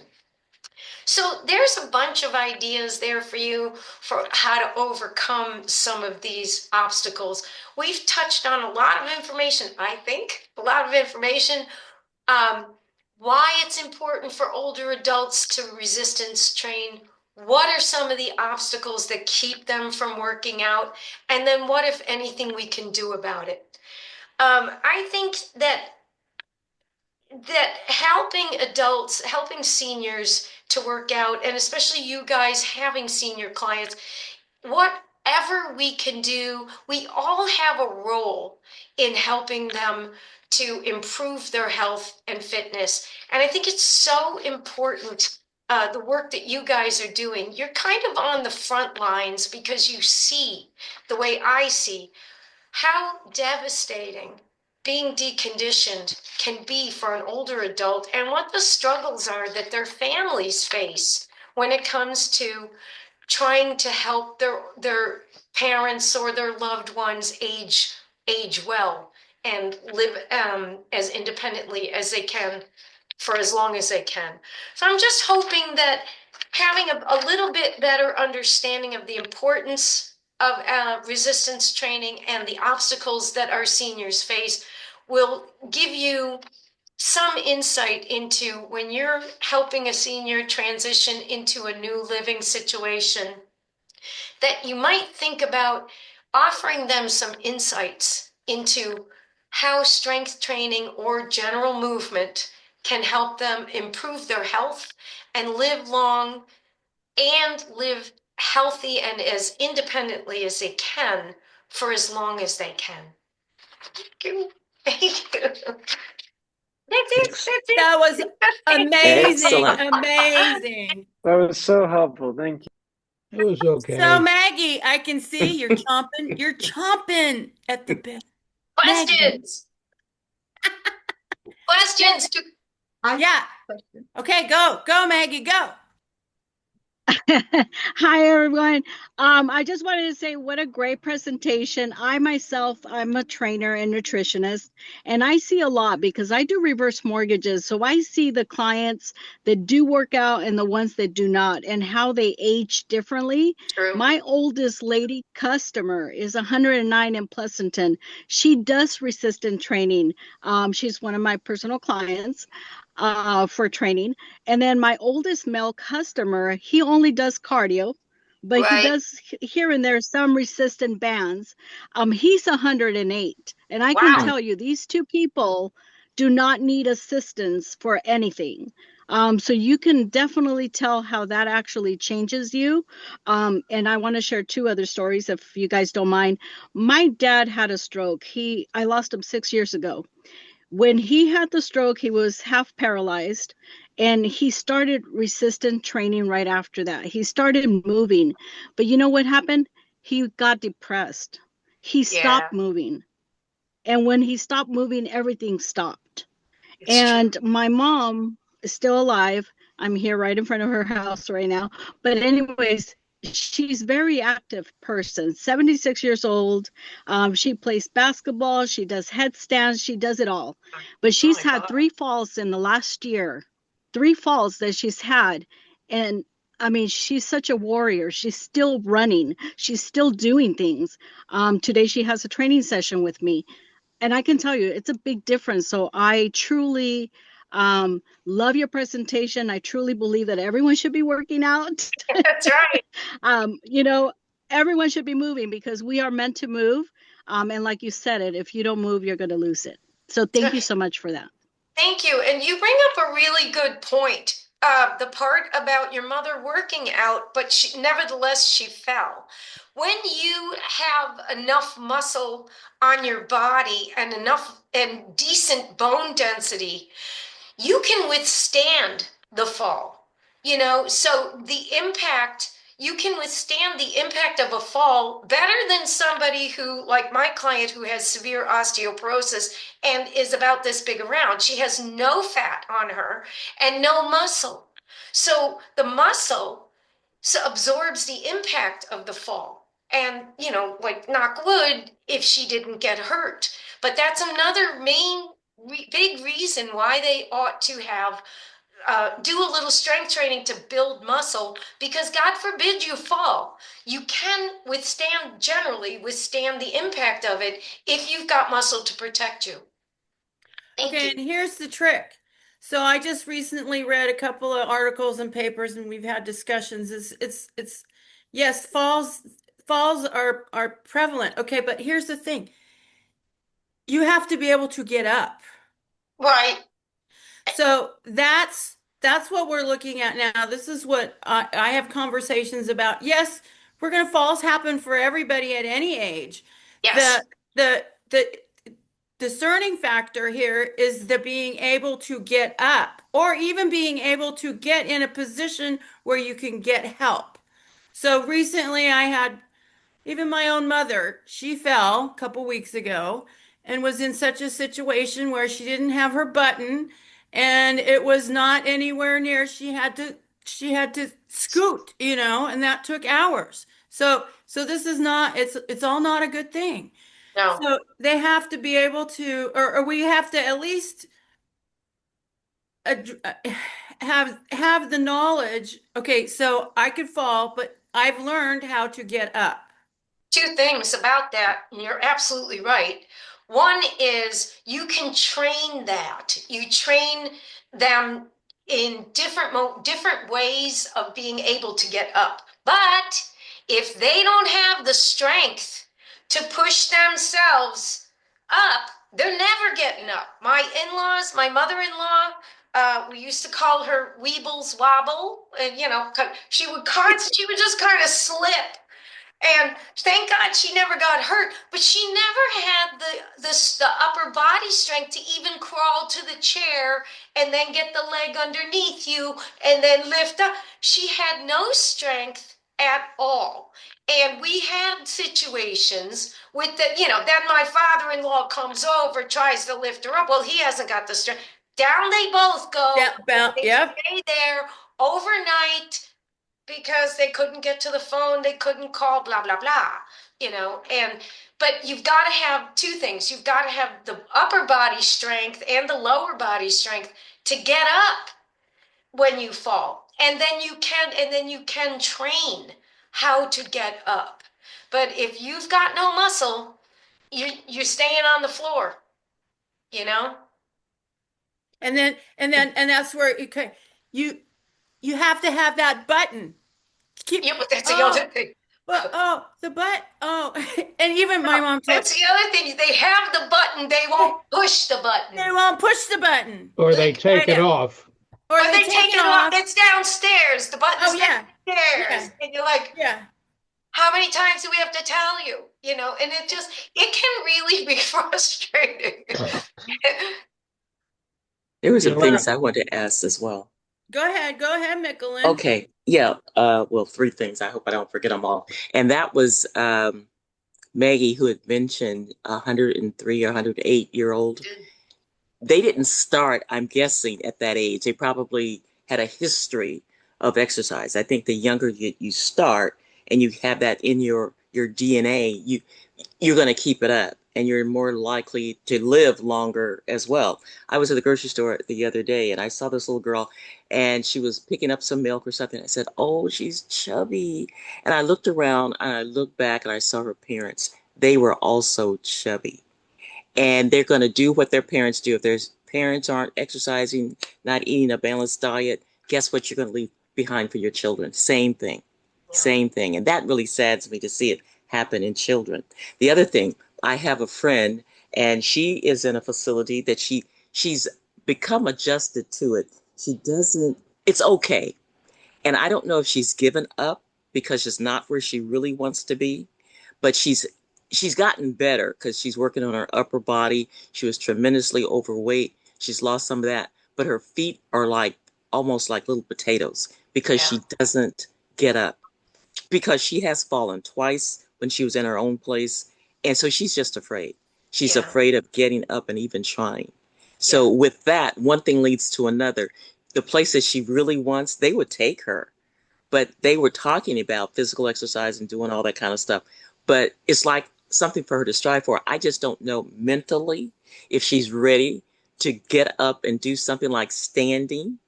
So there's a bunch of ideas there for you for how to overcome some of these obstacles. We've touched on a lot of information, I think, a lot of information. um, why it's important for older adults to resistance train. What are some of the obstacles that keep them from working out? And then what, if anything, we can do about it? I think that helping adults, helping seniors to work out, and especially you guys having senior clients, whatever we can do, we all have a role in helping them to improve their health and fitness. And I think it's so important, the work that you guys are doing. You're kind of on the front lines because you see the way I see how devastating being deconditioned can be for an older adult and what the struggles are that their families face when it comes to trying to help their parents or their loved ones age well and live as independently as they can for as long as they can. So I'm just hoping that having a little bit better understanding of the importance of resistance training and the obstacles that our seniors face will give you some insight into when you're helping a senior transition into a new living situation, that you might think about offering them some insights into how strength training or general movement can help them improve their health and live long and live healthy and as independently as they can for as long as they can. Thank you. Thank you. That's it. Ex- That's it. That was amazing, Excellent. amazing. That was so helpful. Thank you. It was So okay. Maggie, I can see you're chomping at the bit. Maggie. Questions? Questions? I Yeah. question. Okay, go. Go, Maggie, go. Hi, everyone. I just wanted to say what a great presentation. I'm a trainer and nutritionist, and I see a lot because I do reverse mortgages. So I see the clients that do work out and the ones that do not, and how they age differently. True. My oldest lady customer is 109 in Pleasanton. She does resistant training. She's one of my personal clients for training. And then my oldest male customer, he only does cardio, but he Right. does here and there some resistant bands. He's 108. And I can Wow. Mm. tell you, these two people do not need assistance for anything. So you can definitely tell how that actually changes you. And I want to share two other stories if you guys don't mind. My dad had a stroke. I lost him 6 years ago. When he had the stroke, he was half paralyzed and he started resistant training right after that. He started moving. But you know what happened? He got depressed. He Yeah, stopped moving. And when he stopped moving, everything stopped. it's true. And my mom is still alive. I'm here right in front of her house right now. But anyways, she's very active person, 76 years old. She plays basketball, she does headstands, she does it all. But Oh she's my had God. 3 falls in the last year, 3 falls that she's had. And I mean, she's such a warrior. She's still running. She's still doing things. Today she has a training session with me, and I can tell you it's a big difference. So I truly love your presentation. I truly believe that everyone should be working out. That's right. You know, everyone should be moving because we are meant to move. And like you said it, if you don't move, you're going to lose it. So thank you so much for that. Thank you. And you bring up a really good point. The part about your mother working out, but nevertheless, she fell. When you have enough muscle on your body and enough and decent bone density, you can withstand the fall. So the impact, you can withstand the impact of a fall better than somebody who, like my client, who has severe osteoporosis and is about this big around. She has no fat on her and no muscle. So the muscle absorbs the impact of the fall. And, like knock wood, if she didn't get hurt. But that's another main big reason why they ought to have do a little strength training to build muscle, because God forbid you fall. You can generally withstand the impact of it if you've got muscle to protect you. Thank Okay, you. and here's the trick. So I just recently read a couple of articles and papers and we've had discussions. It's yes, falls are prevalent. Okay, but here's the thing. You have to be able to get up. Right. So that's what we're looking at now. This is what I have conversations about. Yes, we're gonna falls happen for everybody at any age. The Yes. the discerning factor here is the being able to get up or even being able to get in a position where you can get help. So recently I had even my own mother, she fell a couple weeks ago and was in such a situation where she didn't have her button and it was not anywhere near. She had to scoot, and that took hours. So this is not it's all not a good thing. No. So they have to be able to, or we have to at least ad- uh, have the knowledge. Okay, so I could fall, but I've learned how to get up. Two things about that, and you're absolutely right. One is you can train that. You train them in different ways of being able to get up. But if they don't have the strength to push themselves up, they're never getting up. My in-laws, my mother-in-law, we used to call her Weebles Wobble, and she would just kind of slip, and thank God she never got hurt, but she never had the upper body strength to even crawl to the chair and then get the leg underneath you and then lift up. She had no strength at all. And we had situations with then my father-in-law comes over, tries to lift her up. Well, he hasn't got the strength. Down they both Yeah, go. about They yep. stay there overnight because they couldn't get to the phone, they couldn't call, blah, blah, blah, but you've got to have two things. You've got to have the upper body strength and the lower body strength to get up when you fall. And then you can train how to get up. But if you've got no muscle, you're staying on the floor, you know? And that's where you you have to have that button. Keep Yeah, but that's the oh other thing. but oh the butt oh and even my mom told That's the other thing. They have the button, they they, won't push the button. they won't push the button. Or they Like, take I it know. off. Or or they they take take it it off. off. It's downstairs. The Oh button's yeah. downstairs. Yeah. And you're like, Yeah. how many times do we have to tell you? And it can really be frustrating. There were some You know, Well, things I wanted to ask as well. go ahead, Michelin. Okay, yeah. Well, three things. I hope I don't forget them all. And that was Maggie who had mentioned 103 or 108-year-old. They didn't start, I'm guessing, at that age. They probably had a history of exercise. I think the younger you start and you have that in your DNA, you're going to keep it up and you're more likely to live longer as well. I was at the grocery store the other day and I saw this little girl and she was picking up some milk or something. I said, "Oh, she's chubby." And I looked around and I looked back and I saw her parents. They were also chubby and they're going to do what their parents do. If their parents aren't exercising, not eating a balanced diet, guess what you're going to leave behind for your children? Same thing. Yeah. Same thing. And that really saddens me to see it happen in children. The other thing, I have a friend and she is in a facility that she's become adjusted to it. She doesn't, it's okay. And I don't know if she's given up because she's not where she really wants to be, but she's gotten better because she's working on her upper body. She was tremendously overweight. She's lost some of that, but her feet are like almost like little potatoes because Yeah. she doesn't get up because she has fallen twice when she was in her own place. And so she's just afraid. She's Yeah. afraid of getting up and even trying. Yeah. So with that, one thing leads to another. The place that she really wants, they would take her, but they were talking about physical exercise and doing all that kind of stuff. But it's like something for her to strive for. I just don't know mentally if she's ready to get up and do something like standing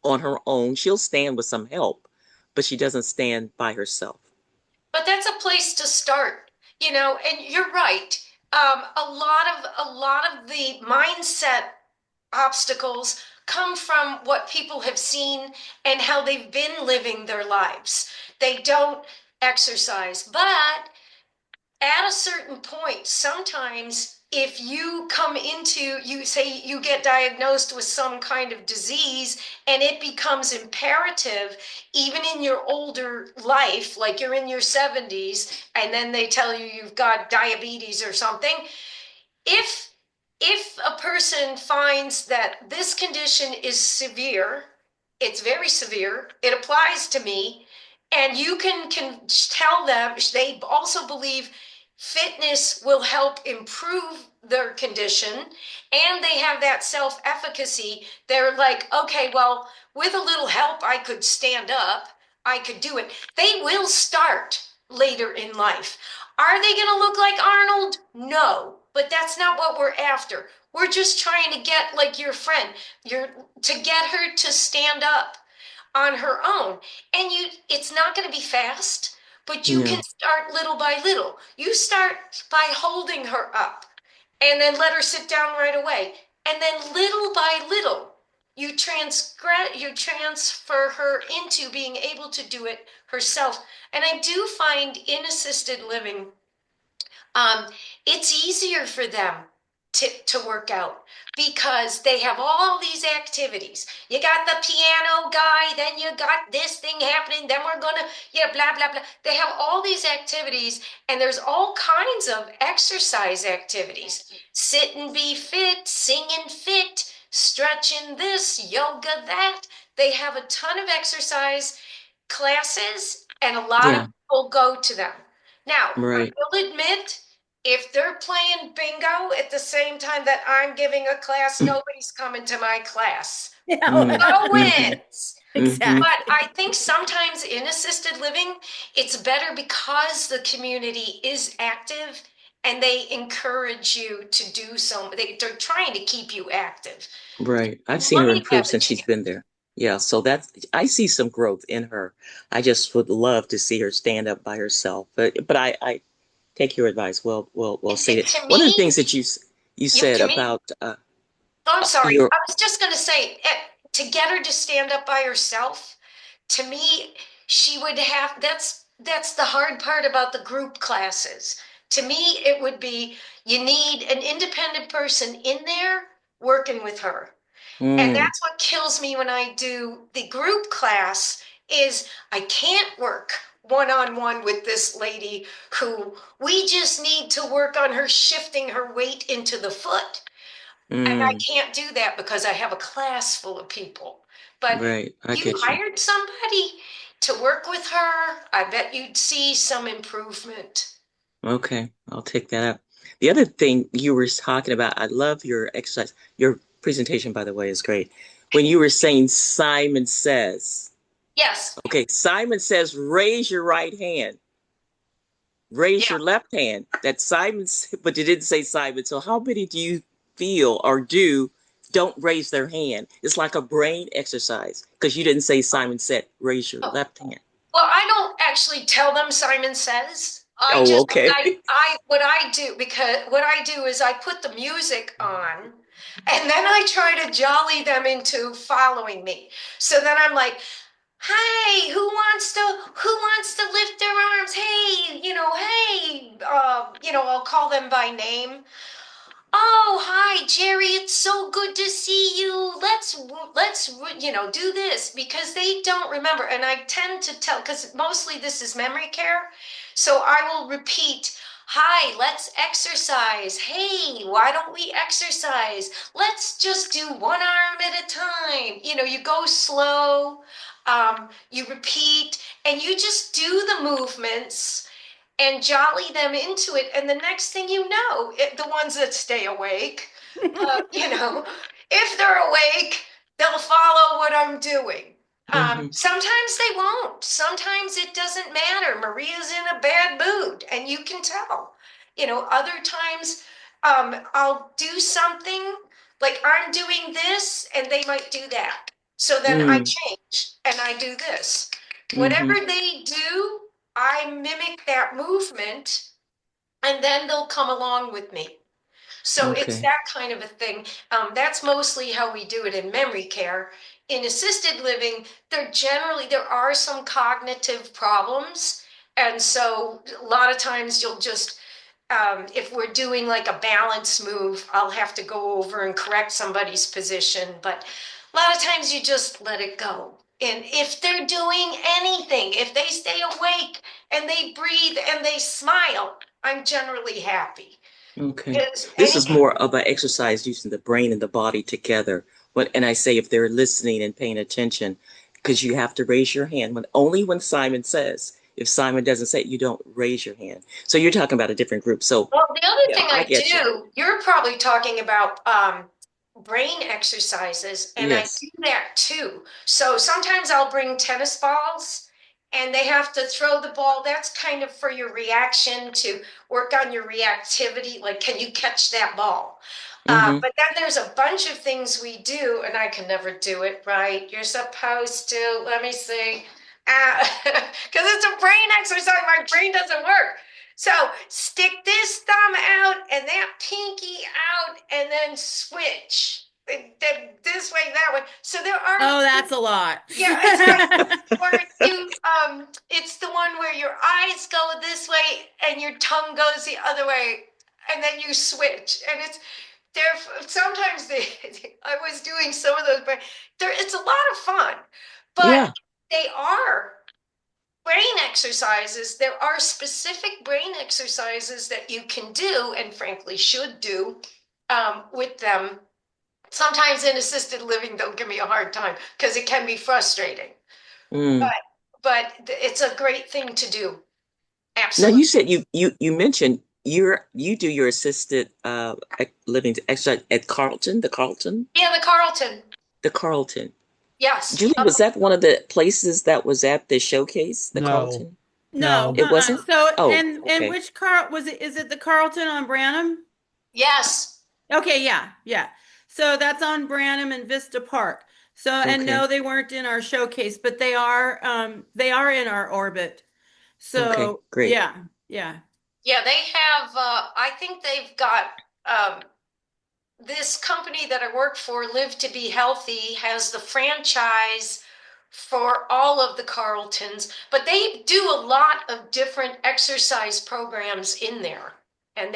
on her own. She'll stand with some help, but she doesn't stand by herself. But that's a place to start, and you're right. A lot of the mindset obstacles come from what people have seen and how they've been living their lives. They don't exercise, but at a certain point, sometimes if you come into, you say you get diagnosed with some kind of disease and it becomes imperative, even in your older life, like you're in your 70s, and then they tell you you've got diabetes or something, if if a person finds that this condition is severe, it's very severe, it applies to me, and you can tell them, they also believe fitness will help improve their condition, and they have that self-efficacy. They're like, okay, well, with a little help, I could stand up, I could do it. They will start later in life. Are they going to look like Arnold? No, but that's not what we're after. We're just trying to get, like your friend, to get her to stand up on her own. And it's not going to be fast, but you can No. start little by little. You start by holding her up and then let her sit down right away. And then little by little, you transfer her into being able to do it herself. And I do find in assisted living, um, it's easier for them to work out because they have all these activities. You got the piano guy, then you got this thing happening, then we're gonna, yeah, blah, blah, blah. They have all these activities, and there's all kinds of exercise activities. Sit and be fit, sing and fit, stretching this, yoga that. They have a ton of exercise classes, and a lot of Yeah. people go to them. Now, I Right. will admit, if they're playing bingo at the same time that I'm giving a class, nobody's coming to my class. Yeah. Mm, Bingo hmm. wins. Hmm. But Exactly. I think sometimes in assisted living, it's better because the community is active and they encourage you to do some, they're trying to keep you active. Right. I've seen Let her me improve have the since she's chance. been there. Yeah, so that's I see some growth in her. I just would love to see her stand up by herself. But I take your advice. Well stated. To One of the me, things that you said to me, about oh, I'm sorry. your I was just going to say, to get her to stand up by herself, to me, she would have, that's the hard part about the group classes. To me, it would be you need an independent person in there working with her. And mm, that's what kills me when I do the group class is I can't work one-on-one with this lady who we just need to work on her shifting her weight into the foot. And I mm, can't do that because I have a class full of people. But right, I you get you. hired somebody to work with her, I bet you'd see some improvement. Okay, I'll take that up. The other thing you were talking about, I love your exercise. Your presentation, by the way, is great. When you were saying Simon Says, Yes. okay, Simon Says, raise your right hand, raise Yeah. your left hand. That Simon's, but you didn't say Simon. So how many do you feel or do don't raise their hand? It's like a brain exercise because you didn't say Simon said, raise your Oh, left hand. well, I don't actually tell them Simon Says. Oh, okay. What I do, because what I do is I put the music on and then I try to jolly them into following me. So then I'm like, hey, who wants to lift their arms? Hey, I'll call them by name. Oh, hi, Jerry. It's so good to see you. Let's do this because they don't remember. And I tend to tell, because mostly this is memory care. So I will repeat, hi, let's exercise. Hey, why don't we exercise? Let's just do one arm at a time. You go slow, you repeat, and you just do the movements and jolly them into it. And the next thing you know, the ones that stay awake, if they're awake, they'll follow what I'm doing. Hmm. Sometimes they won't. Sometimes it doesn't matter. Maria's in a bad mood, and you can tell. Other times I'll do something like I'm doing this, and they might do that. So then I Mm, change and I do this. Whatever hmm. they do, I mimic that movement and then they'll come along with me. So it's Okay. that kind of a thing. That's mostly how we do it in memory care. In assisted living, there are some cognitive problems. And so a lot of times you'll just if we're doing like a balance move, I'll have to go over and correct somebody's position. But a lot of times you just let it go. And if they're doing anything, if they stay awake and they breathe and they smile, I'm generally happy. Okay. Because This is more of an exercise using the brain and the body together. And I say if they're listening and paying attention, because you have to raise your hand only when Simon says. If Simon doesn't say it, you don't raise your hand. So you're talking about a different group. So Well, the other yeah, thing I I get you. do, you're probably talking about brain exercises, and I Yes. do that too. So sometimes I'll bring tennis balls and they have to throw the ball. That's kind of for your reaction to work on your reactivity. Like, can you catch that ball? Mm-hmm. But then there's a bunch of things we do, and I can never do it right. You're supposed to, let me see, because it's a brain exercise. My brain doesn't work. So stick this thumb out and that pinky out and then switch. This way, that way. So there are, Oh, that's a lot. yeah, it's like, or it's the one where your eyes go this way and your tongue goes the other way, and then you switch. And there, sometimes I was doing some of those, but it's a lot of fun, but Yeah. they are brain exercises. There are specific brain exercises that you can do and frankly should do with them. Sometimes in assisted living, they'll give me a hard time because it can be frustrating, Mm. but it's a great thing to do. Now Absolutely. you said you mentioned you do your assisted living exercise at Carlton, Yeah, the Carlton. the Carlton. Yes. Julie, was that one of the places that was at the showcase, the No, Carlton? No, no. It wasn't? So, Oh, and okay. which car was it? Is it the Carlton on Branham? Yes. Okay, yeah, yeah. So that's on Branham and Vista Park. So, and Okay. no, they weren't in our showcase, but they are in our orbit. Okay. So, Great. yeah, yeah. Yeah, they have, I think they've got, um, this company that I work for, Live to Be Healthy, has the franchise for all of the Carltons, but they do a lot of different exercise programs in there. And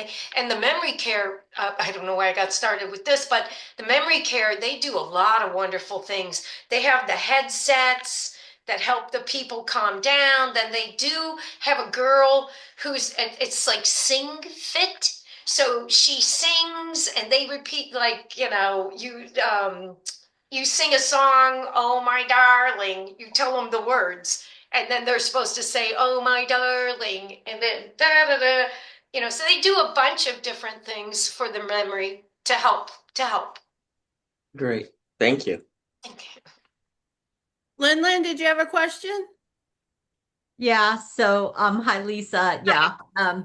the memory care, I don't know why I got started with this, but the memory care, they do a lot of wonderful things. They have the headsets that help the people calm down. Then they do have a girl who's, it's like Sing Fit, so she sings and they repeat, like, you sing a song, oh my darling, you tell them the words, and then they're supposed to say, oh my darling, and then da da da, so they do a bunch of different things for the memory to help. Great. Thank you. Lynn, did you have a question? Yeah, so hi Lisa. Yeah,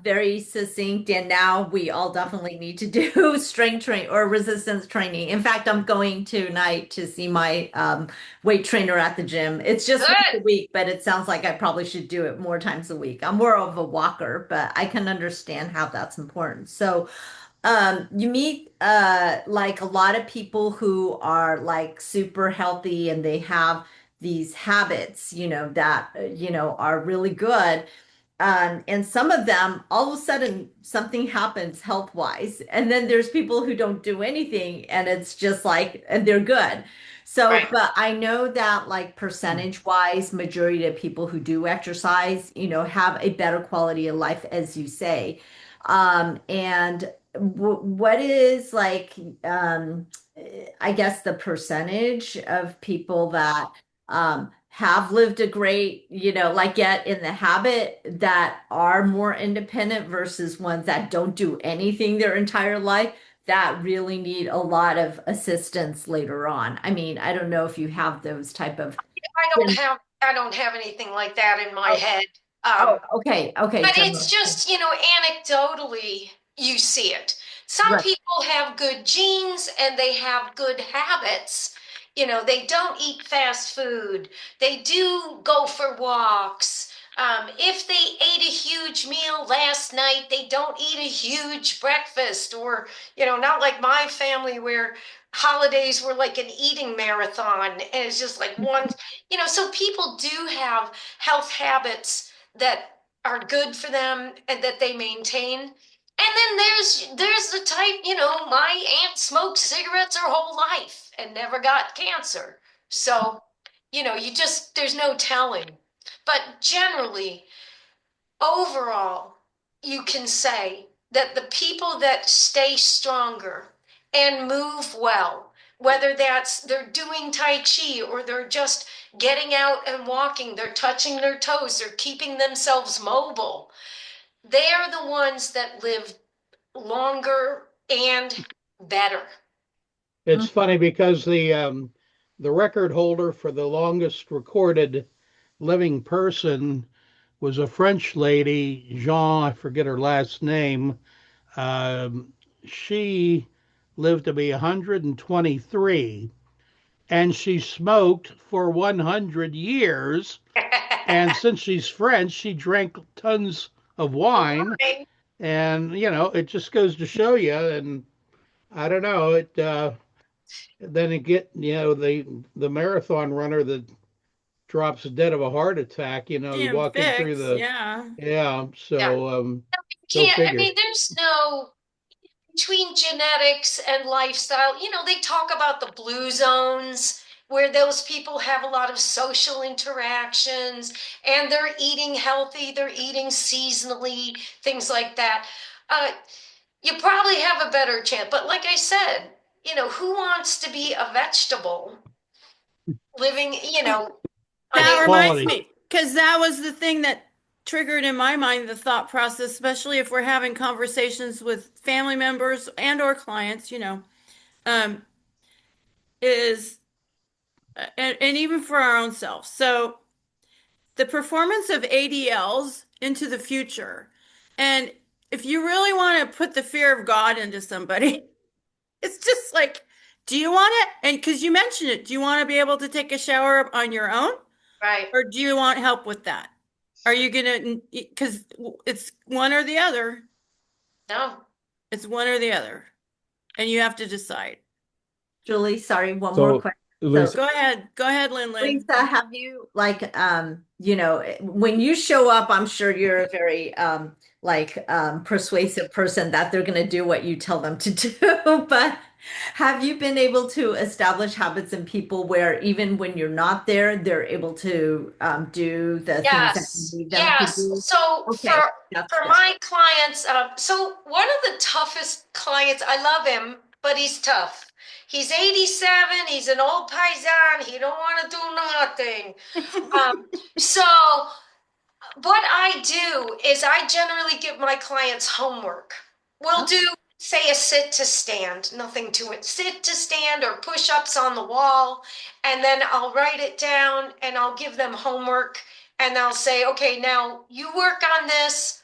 very succinct. And now we all definitely need to do strength train or resistance training. In fact, I'm going tonight to see my weight trainer at the gym. It's just once a Good. week, but it sounds like I probably should do it more times a week. I'm more of a walker, but I can understand how that's important. So you meet like a lot of people who are like super healthy and they have these habits, that are really good. And some of them, all of a sudden, something happens health wise. And then there's people who don't do anything and it's just like, and they're good. So, Right. but I know that like percentage wise, majority of people who do exercise, have a better quality of life, as you say. And what is like, um, I guess the percentage of people that have lived a great, like get in the habit that are more independent versus ones that don't do anything their entire life that really need a lot of assistance later on. I mean, I don't know if you have those type of. I don't have anything like that in my Oh, head. oh, um okay, okay, But it's general. just, anecdotally, you see it. Some Right. people have good genes and they have good habits. They don't eat fast food. They do go for walks. If they ate a huge meal last night, they don't eat a huge breakfast, or, not like my family where holidays were like an eating marathon and it's just like one, so people do have health habits that are good for them and that they maintain. And then there's the type, my aunt smoked cigarettes her whole life and never got cancer. So, there's no telling. But generally, overall, you can say that the people that stay stronger and move well, whether that's they're doing Tai Chi or they're just getting out and walking, they're touching their toes, they're keeping themselves mobile, they're the ones that live longer and better. It's funny because the record holder for the longest recorded living person was a French lady, Jean, I forget her last name. She lived to be 123 and she smoked for 100 years. And since she's French, she drank tons of wine. Okay. And, it just goes to show you. And I don't know, then it get, the marathon runner that drops dead of a heart attack, Damn walking through fix, the, yeah. yeah. Yeah. So, You go can't, I figure. mean, there's no, between genetics and lifestyle, they talk about the blue zones where those people have a lot of social interactions and they're eating healthy, they're eating seasonally, things like that. Uh, you probably have a better chance. But like I said, who wants to be a vegetable living, That unable? reminds Quality. me, because that was the thing that triggered in my mind the thought process, especially if we're having conversations with family members and or clients, um, is and even for our own selves. So the performance of ADLs into the future. And if you really want to put the fear of God into somebody, it's just like, do you want it? And because you mentioned it, do you want to be able to take a shower on your own? Right. Or do you want help with that? Are you gonna, because it's one or the other. No. It's one or the other. And you have to decide. Julie, sorry, one more So, question. So, Lisa, Go ahead. Go ahead, Lynn Lynn. Lisa, have you like when you show up, I'm sure you're a very persuasive person that they're going to do what you tell them to do. But have you been able to establish habits in people where even when you're not there, they're able to do the things that you Yes, need them to yes. do? So Okay, that's for good. my clients, so one of the toughest clients, I love him, but he's tough. He's 87. He's an old paisan. He don't want to do nothing. So what I do is I generally give my clients homework. We'll Oh, do, say, a sit to stand, nothing to it. Sit to stand or push ups on the wall. And then I'll write it down and I'll give them homework. And I'll say, okay, now you work on this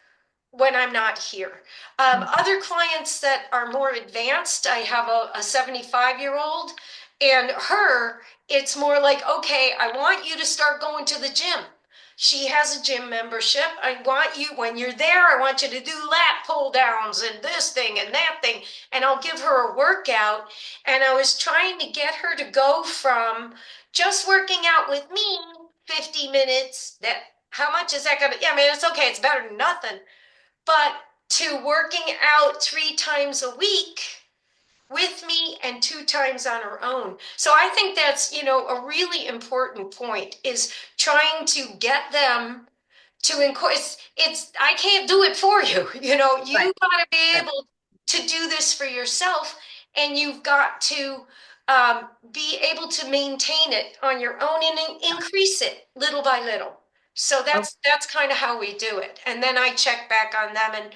when I'm not here. Other clients that are more advanced, I have a 75-year-old, and her, it's more like, okay, I want you to start going to the gym. She has a gym membership. I want you, when you're there, I want you to do lat pull downs and this thing and that thing. And I'll give her a workout. And I was trying to get her to go from just working out with me 50 minutes. That, how much is that gonna, yeah, I mean, it's okay, it's better than nothing, but to working out 3 times a week with me and 2 times on her own. So I think that's, a really important point is trying to get them to encourage. It's I can't do it for you. right, You got to be right. able to do this for yourself, and you've got to be able to maintain it on your own and increase it little by little. So Oh, that's kind of how we do it. And then I check back on them, and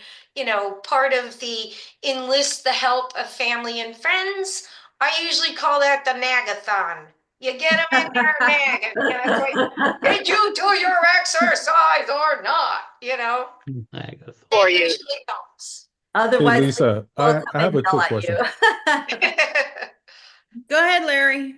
part of the enlist the help of family and friends. I usually call that the nagathon. You get them in there, nag, and it's like, did you do your exercise or not? Agathon. It usually helps. hey Otherwise, Lisa, they'll I, come I have and a yell quick at question. you. Go ahead, Larry.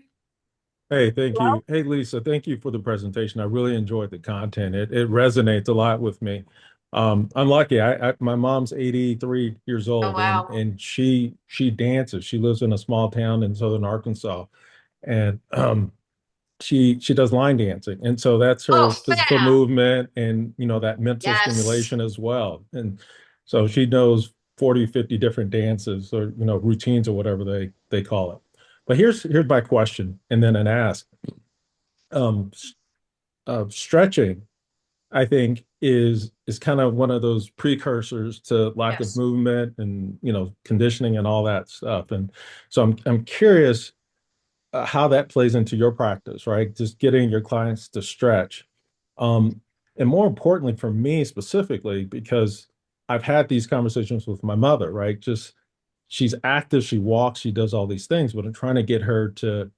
Hey, thank Well, you. Hey Lisa, thank you for the presentation. I really enjoyed the content. It resonates a lot with me. I'm lucky. My mom's 83 years Oh, old wow. and she dances. She lives in a small town in southern Arkansas, and she does line dancing, and so that's Oh, her physical fab. movement and that mental Yes. stimulation as well. And so she knows 40, 50 different dances or routines or whatever they call it. But here's my question and then an ask. um Stretching, I think, is kind of one of those precursors to lack of Yes. movement and conditioning and all that stuff. And so I'm curious how that plays into your practice, right? Just getting your clients to stretch. Um, and more importantly for me specifically, because I've had these conversations with my mother, right? Just she's active, she walks, she does all these things, but I'm trying to get her to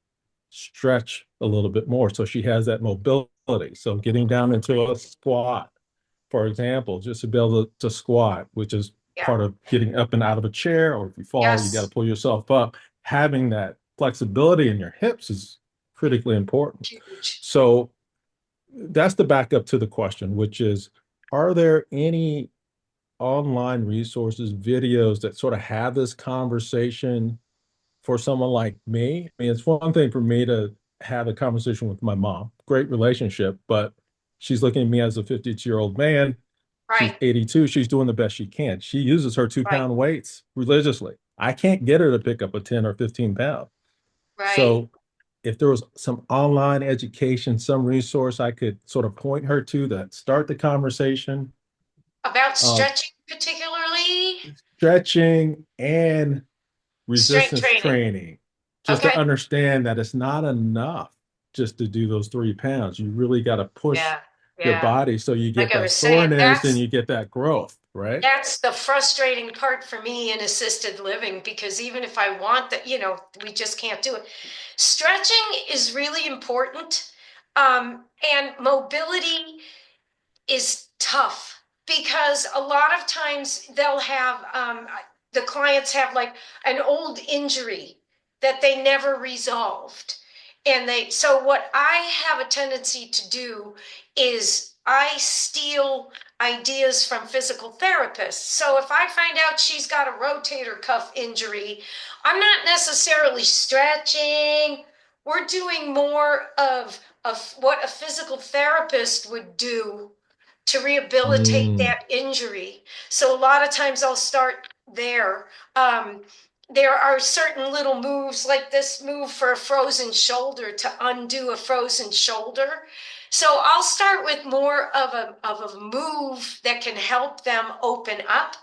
stretch a little bit more so she has that mobility. So getting down into a squat, for example, just to be able to squat, which is Yeah. part of getting up and out of a chair, or if you fall, you got to Yes. pull yourself up. Having that flexibility in your hips is critically important. Huge. So that's the backup to the question, which is, are there any online resources, videos that sort of have this conversation for someone like me? I mean, it's one thing for me to have a conversation with my mom, great relationship, but she's looking at me as a 52-year-old man. She's Right. 82. She's doing the best she can. She uses her two Right. pound weights religiously. I can't get her to pick up a 10 or 15 pound. Right. So if there was some online education, some resource I could sort of point her to that start the conversation, About um, stretching, particularly stretching and strength resistance training. training, just to Okay. understand that it's not enough just to do those 3 pounds. You really got to push Yeah. your Yeah. body so you Like get I that was saying, soreness and that's you get that growth. right? That's the frustrating part for me in assisted living because even if I want that, we just can't do it. Stretching is really important. And mobility is tough because a lot of times they'll have the clients have like an old injury that they never resolved. And so what I have a tendency to do is I steal ideas from physical therapists. So if I find out she's got a rotator cuff injury, I'm not necessarily stretching. We're doing more of what a physical therapist would do to rehabilitate Mm, that injury. So a lot of times I'll start there. There are certain little moves like this move for a frozen shoulder to undo a frozen shoulder. So I'll start with more of a move that can help them open up.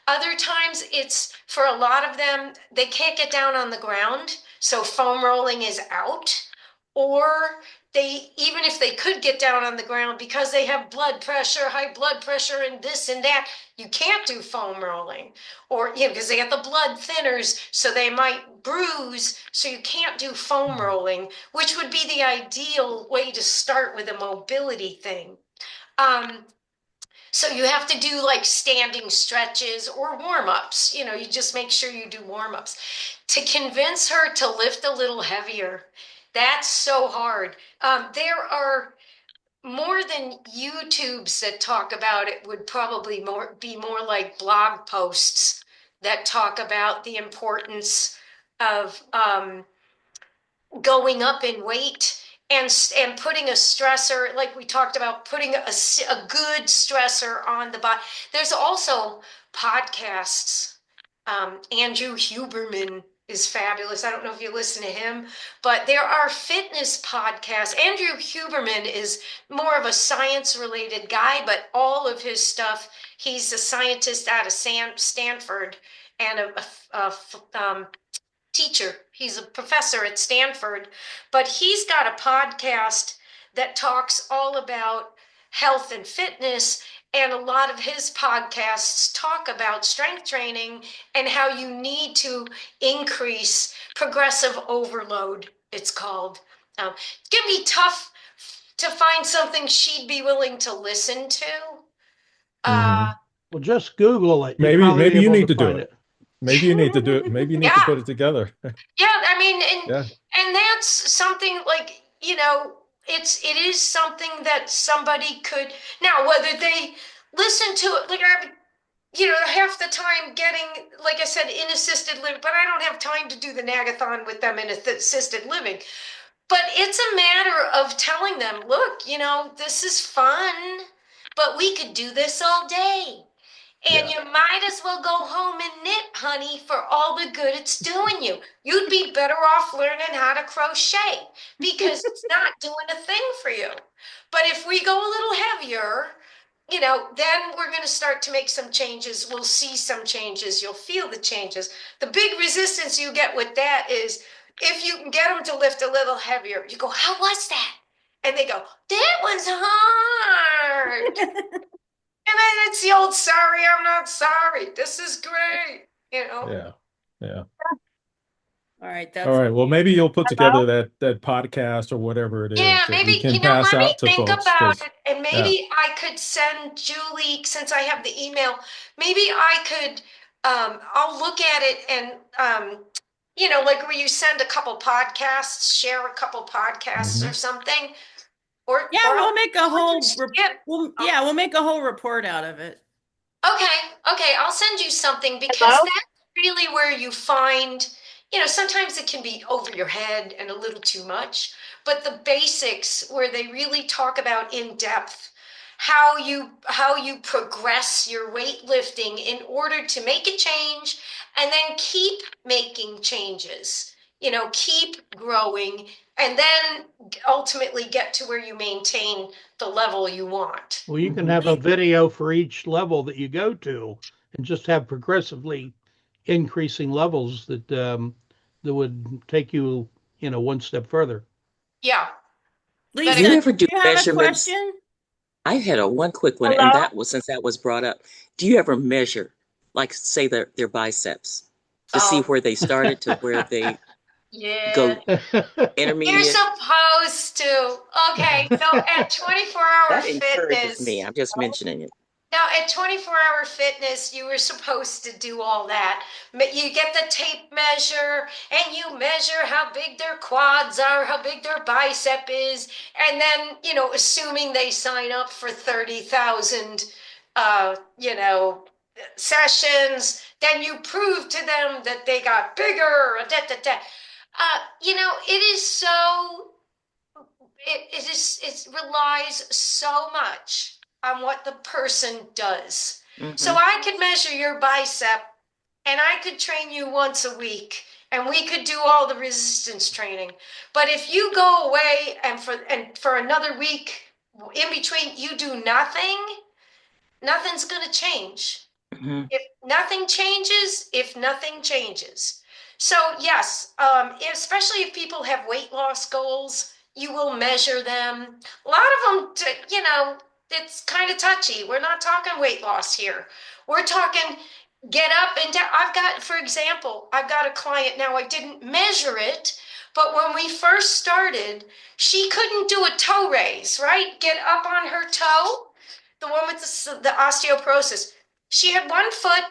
Other times it's for a lot of them, they can't get down on the ground. So foam rolling is out. Or even if they could get down on the ground because they have blood pressure, high blood pressure, and this and that, you can't do foam rolling. Or, because they have the blood thinners, so they might bruise. So you can't do foam rolling, which would be the ideal way to start with a mobility thing. Um, so you have to do like standing stretches or warm-ups. You just make sure you do warm-ups. To convince her to lift a little heavier, that's so hard. There are more than YouTubes that talk about it would probably be more like blog posts that talk about the importance of going up in weight and putting a stressor like we talked about putting a good stressor on the body. There's also podcasts. Andrew Huberman is fabulous. I don't know if you listen to him, but there are fitness podcasts. Andrew Huberman is more of a science related guy, but all of his stuff, he's a scientist out of Stanford and a teacher. He's a professor at Stanford, but he's got a podcast that talks all about health and fitness. And a lot of his podcasts talk about strength training and how you need to increase progressive overload, it's called. It's going to be tough to find something she'd be willing to listen to. Uh, mhm. Well, just Google it. You'll Maybe probably be maybe you able to need to do find it. it. Maybe you need to do it. Maybe you need to yeah, put it together. Yeah, I mean, and Yeah. and that's something like, it is something that somebody could now, whether they listen to it, like half the time getting, like I said, in assisted living, but I don't have time to do the nagathon with them in assisted living. But it's a matter of telling them, look, this is fun, but we could do this all day. And Yeah. you might as well go home and knit, honey, for all the good it's doing you. You'd be better off learning how to crochet because it's not doing a thing for you. But if we go a little heavier, then we're going to start to make some changes. We'll see some changes. You'll feel the changes. The big resistance you get with that is if you can get them to lift a little heavier, you go, how was that? And they go, that was hard. And then it's the old sorry, I'm not sorry. This is great. Yeah. Yeah. All right, All that's right. Well, maybe you'll put about. together that podcast or whatever it Yeah, is that maybe, you can pass let me out to think folks about because it. And yeah. maybe I could send Julie, since I have the email, maybe I could, I'll look at it and, like where you send a couple podcasts, share a couple podcasts or Mhm. something, or, Yeah, or we'll I'll make a or whole skip. we'll make a whole report out of it. Okay, I'll send you something because that's really where you find, sometimes it can be over your head and a little too much, but the basics where they really talk about in depth how you progress your weightlifting in order to make a change and then keep making changes, keep growing and then ultimately get to where you maintain the level you want. Well, you can Mhm. have a video for each level that you go to and just have progressively increasing levels that would take you, one step further. Yeah. That Do you Lisa, ex- did ever do you have a measurements? question? I had one quick one, and Hello? that was since that was brought up. do you ever measure, like say their biceps, to see Oh, where they started to where they yeah. go You're intermediate? supposed to. Okay, so at 24-hour That encourages me. fitness, I'm just mentioning it. now, at 24-hour fitness, you were supposed to do all that. You get the tape measure and you measure how big their quads are, how big their bicep is. And then, assuming they sign up for 30,000, sessions, then you prove to them that they got bigger. Da, da, da. It is so it relies so much on what the person does. So Hmm. I could measure your bicep and I could train you once a week and we could do all the resistance training. But if you go away and for another week in between you do nothing, nothing's going to change. Hmm. If nothing changes. So yes, especially if people have weight loss goals, you will measure them. A lot of them, it's kind of touchy. We're not talking weight loss here. We're talking get up and down. For example, I've got a client now. I didn't measure it, but when we first started, she couldn't do a toe raise, right? Get up on her toe, the one with the osteoporosis. She had one foot.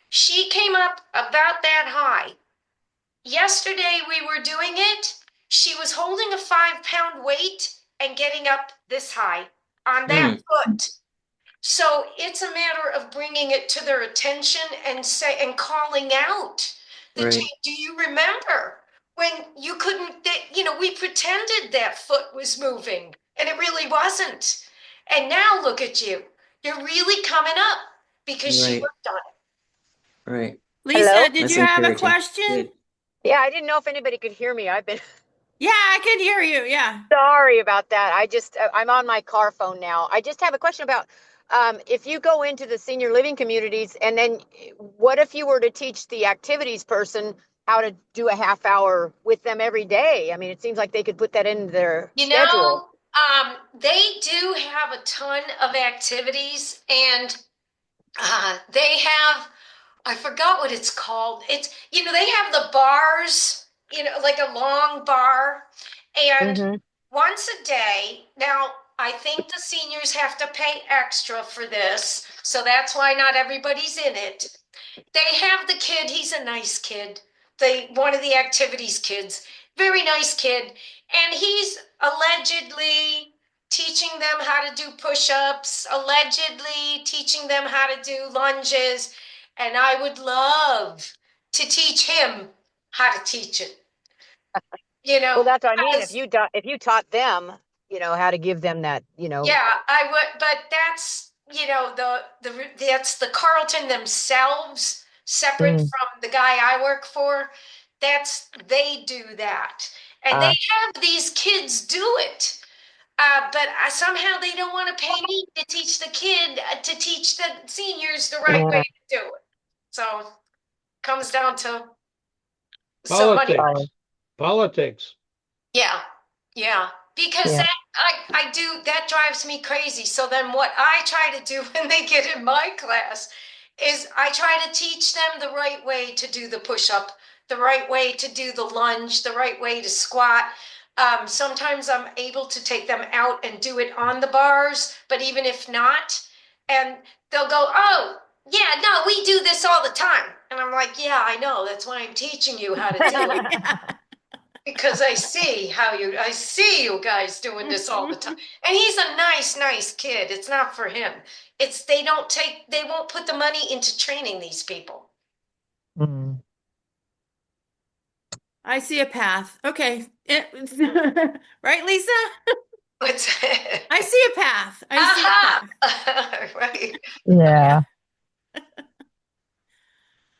She came up about that high. Yesterday we were doing it. She was holding a 5 pound weight and getting up this high on that Mm, foot. So it's a matter of bringing it to their attention and calling out the right, change. Do you remember when you couldn't, we pretended that foot was moving and it really wasn't. And now look at you. You're really coming up because she right, worked on it. right. Lisa, Hello? did That's you have a encouraging. question? Good. Yeah, I didn't know if anybody could hear me. I've been Yeah, I could hear you. Yeah. sorry about that. I'm on my car phone now. I just have a question about if you go into the senior living communities and then what if you were to teach the activities person how to do a half hour with them every day? I mean, it seems like they could put that into their You schedule. know, they do have a ton of activities and they have, I forgot what it's called. They have the bars, like a long bar. And Hmm. once a day, now I think the seniors have to pay extra for this. So that's why not everybody's in it. They have the kid, he's a nice kid. One of the activities kids, very nice kid. And he's allegedly teaching them how to do push-ups, allegedly teaching them how to do lunges. And I would love to teach him how to teach it, Well, that's what I mean. as If you taught them, how to give them that. yeah, I would, but that's, that's the Carlton themselves, separate Mm. from the guy I work for. They do that. And they Uh, have these kids do it. But somehow they don't want to pay me to teach the kid, to teach the seniors the right way yeah. to do it. So comes down to some money. Politics. Politics. Yeah, yeah. Because Yeah. that drives me crazy. So then what I try to do when they get in my class is I try to teach them the right way to do the push-up, the right way to do the lunge, the right way to squat. Sometimes I'm able to take them out and do it on the bars, but even if not, and they'll go, "Oh, yeah, no, we do this all the time." And I'm like, "Yeah, I know. That's why I'm teaching you how to do it." Because I see you guys doing this all the time. And he's a nice kid. It's not for him. They won't put the money into training these people. Mm. I see a path. Okay. Right, Lisa? What's I see a path. I see a aha. path. Right. Yeah.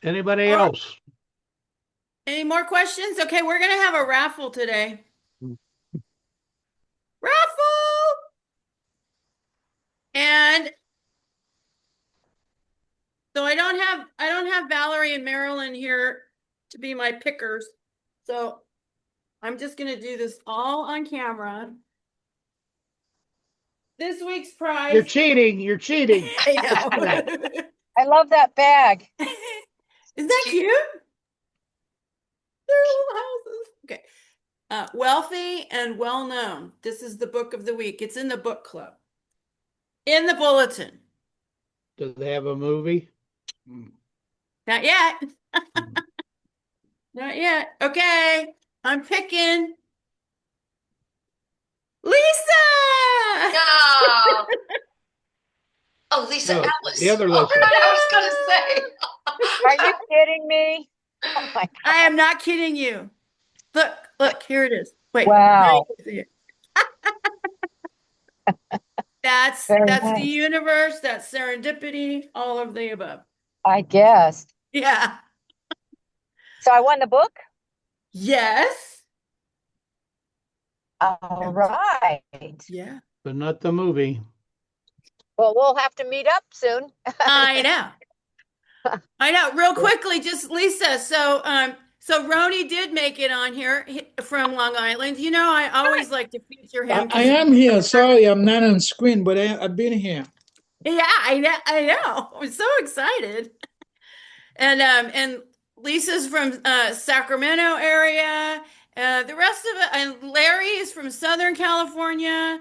Anybody All right. else? Any more questions? Okay, we're gonna have a raffle today. Raffle! And so I don't have Valerie and Marilyn here to be my pickers. So I'm just gonna do this all on camera. This week's You're prize. cheating. You're cheating. I know. I love that bag. Isn't that Cute. cute? They're little houses. Okay. Wealthy and well known. This is the book of the week. It's in the book club. In the bulletin. Do they have a movie? Not yet. Not yet. Okay. I'm picking Lisa. No. Oh, Lisa No, the Ellis. other Oh, Lisa. I was gonna say. Are you kidding me? Oh my I am not kidding you. Look, here it is. Wait, now you Wow. can see it. That's Very that's the nice. universe, that's serendipity, all of the above. I guess. Yeah. So I won the book? Yes. All right. Yeah. But not the movie. Well, we'll have to meet up soon. I know. I know. Real quickly, just Lisa. So Roni did make it on here from Long Island. You know, I always like to feature him I because am here. Sorry, I'm not on screen, but I've been here. yeah, I know. I'm so excited. And Lisa's from Sacramento area. The rest of it, and Larry is from Southern California.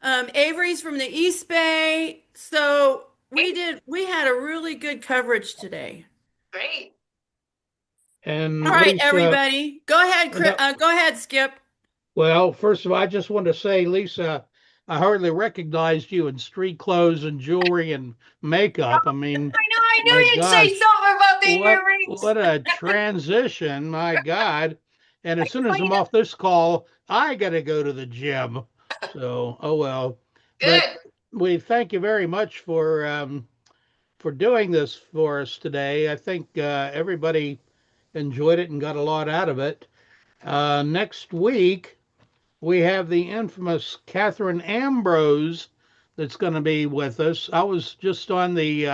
Avery's from the East Bay. So we had a really good coverage today. Great. All And right, Lisa, everybody. Go ahead, no, go ahead, Skip. well, first of all, I just want to say, Lisa, I hardly recognized you in street clothes and jewelry and makeup. I mean, I my knew you'd say gosh, something about the what earrings. what a transition, my God. And I as soon as I'm know. off this call, I gotta go to the gym. So, oh well. But Good. we thank you very much for doing this for us today. I think everybody enjoyed it and got a lot out of it. Next week, we have the infamous Catherine Ambrose that's going to be with us. I was just on the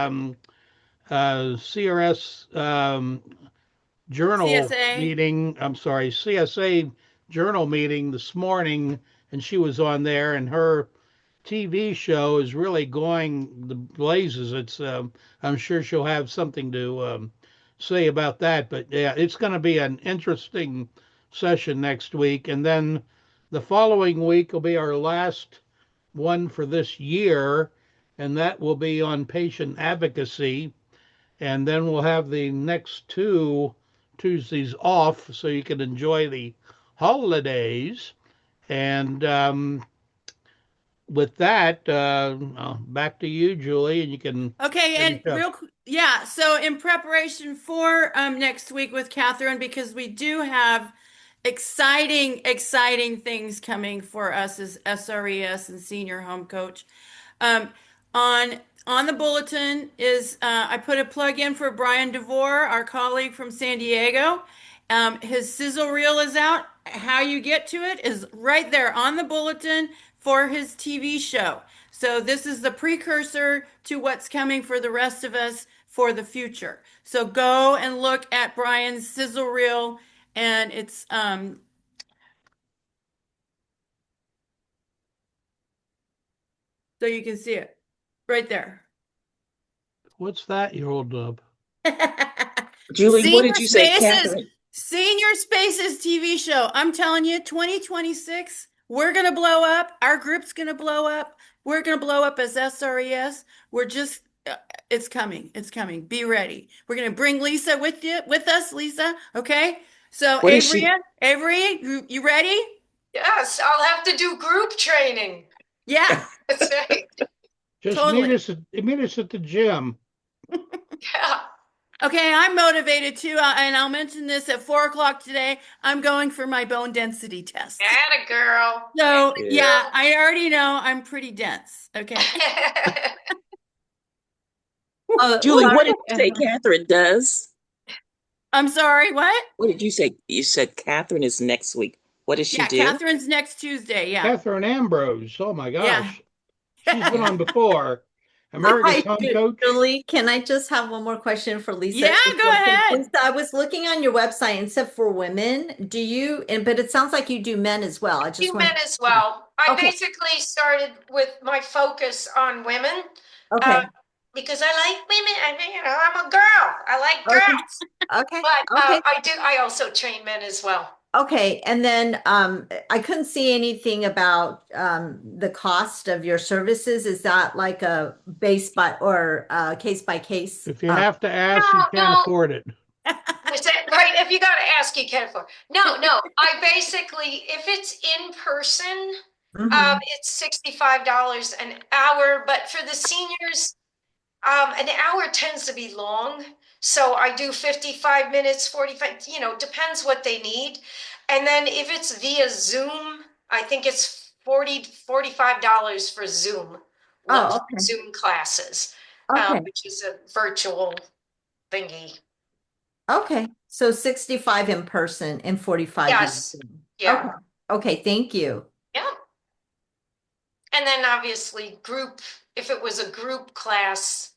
CRS journal CSA. meeting, I'm sorry, CSA journal meeting this morning, and she was on there, and her TV show is really going the blazes. It's I'm sure she'll have something to say about that. But yeah, it's going to be an interesting session next week, and then the following week will be our last one for this year, and that will be on patient advocacy. And then we'll have the next two Tuesdays off, so you can enjoy the holidays. And with that, back to you, Julie, and you can Okay, finish and up. yeah, so in preparation for next week with Catherine, because we do have exciting things coming for us as SRES and senior home coach. Um, on on the bulletin is I put a plug in for Brian DeVore, our colleague from San Diego. His sizzle reel is out. How you get to it is right there on the bulletin for his TV show. So this is the precursor to what's coming for the rest of us for the future. So go and look at Brian's sizzle reel, and it's so you can see it right there. What's that you hold up? Julie, what Senior did you say, Spaces, Catherine? Senior Spaces TV show. I'm telling you, 2026, we're going to blow up. Our group's going to blow up. We're going to blow up as SRES. We're just, it's coming. It's coming. Be ready. We're going to bring Lisa with us, Lisa. Okay. So, What is she? Avery, you ready? Yes, I'll have to do group training. Yeah, That's right. Just totally. meet us at the gym. Yeah. Okay, I'm motivated too, and I'll mention this at 4 o'clock today. I'm going for my bone density test. Atta girl. So, Atta Yeah. yeah, girl. I already know I'm pretty dense. Okay. Oh, Julie, what sorry. did you say Catherine does? I'm sorry, what? What did you say? You said Catherine is next week. What does she Yeah, do? Catherine's next Tuesday. Yeah. Catherine Ambrose. Oh my Yeah. gosh. She's been on before. America's Hi, Home Coach. Julie. Can I just have one more question for Lisa? Yeah, Just go real quick. ahead. Lisa, I was looking on your website and said for women, do you, and but it sounds like you do men as well. I just You want men as well. I okay. basically started with my focus on women. Uh, Okay. because I like women. I'm a girl. I like Okay. girls. Okay. But Okay. I also train men as well. Okay. And then I couldn't see anything about the cost of your services. Is that like a base by or case by case? If you have to ask, you No, can't no. afford it. Is that right? If you got to ask, you can afford. No, no. I basically, if it's in person, Mhm. it's $65 an hour. But for the seniors, an hour tends to be long. So I do 55 minutes, 45, depends what they need. And then if it's via Zoom, I think it's $45 for Oh, okay. Zoom classes, Okay. which is a virtual thingy. Okay. So 65 in person and 45 via Yes. Zoom. Okay. Yeah. Okay. Thank you. Yeah. And then obviously if it was a group class,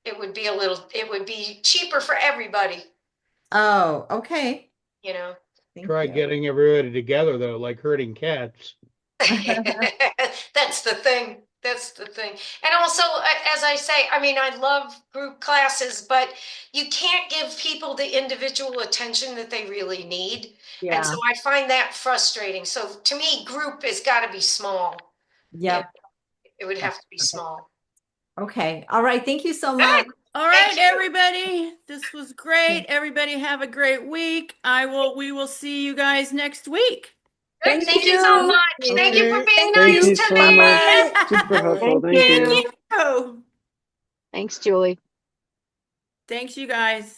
it would be cheaper for everybody, Oh, okay. you know. Thank Try you. getting everybody together, though, like herding cats. That's the thing. That's the thing. And also, as I say, I mean, I love group classes, but you can't give people the individual attention that they really need. And Yeah. so I find that frustrating. So to me, group has got to be small. Yeah, Yep. it would have to be small. Okay. All right. Thank you so much. Good. All Thank right, you. everybody. This was great. Everybody have a great week. We will see you guys next week. Good. Thank Thank you so you. much. Thank you for Okay. being Thank Thank nice you. you to so me. much. Bye. Super helpful. Thank Thank you. you. Thank you. Thanks, Julie. Thanks, you guys.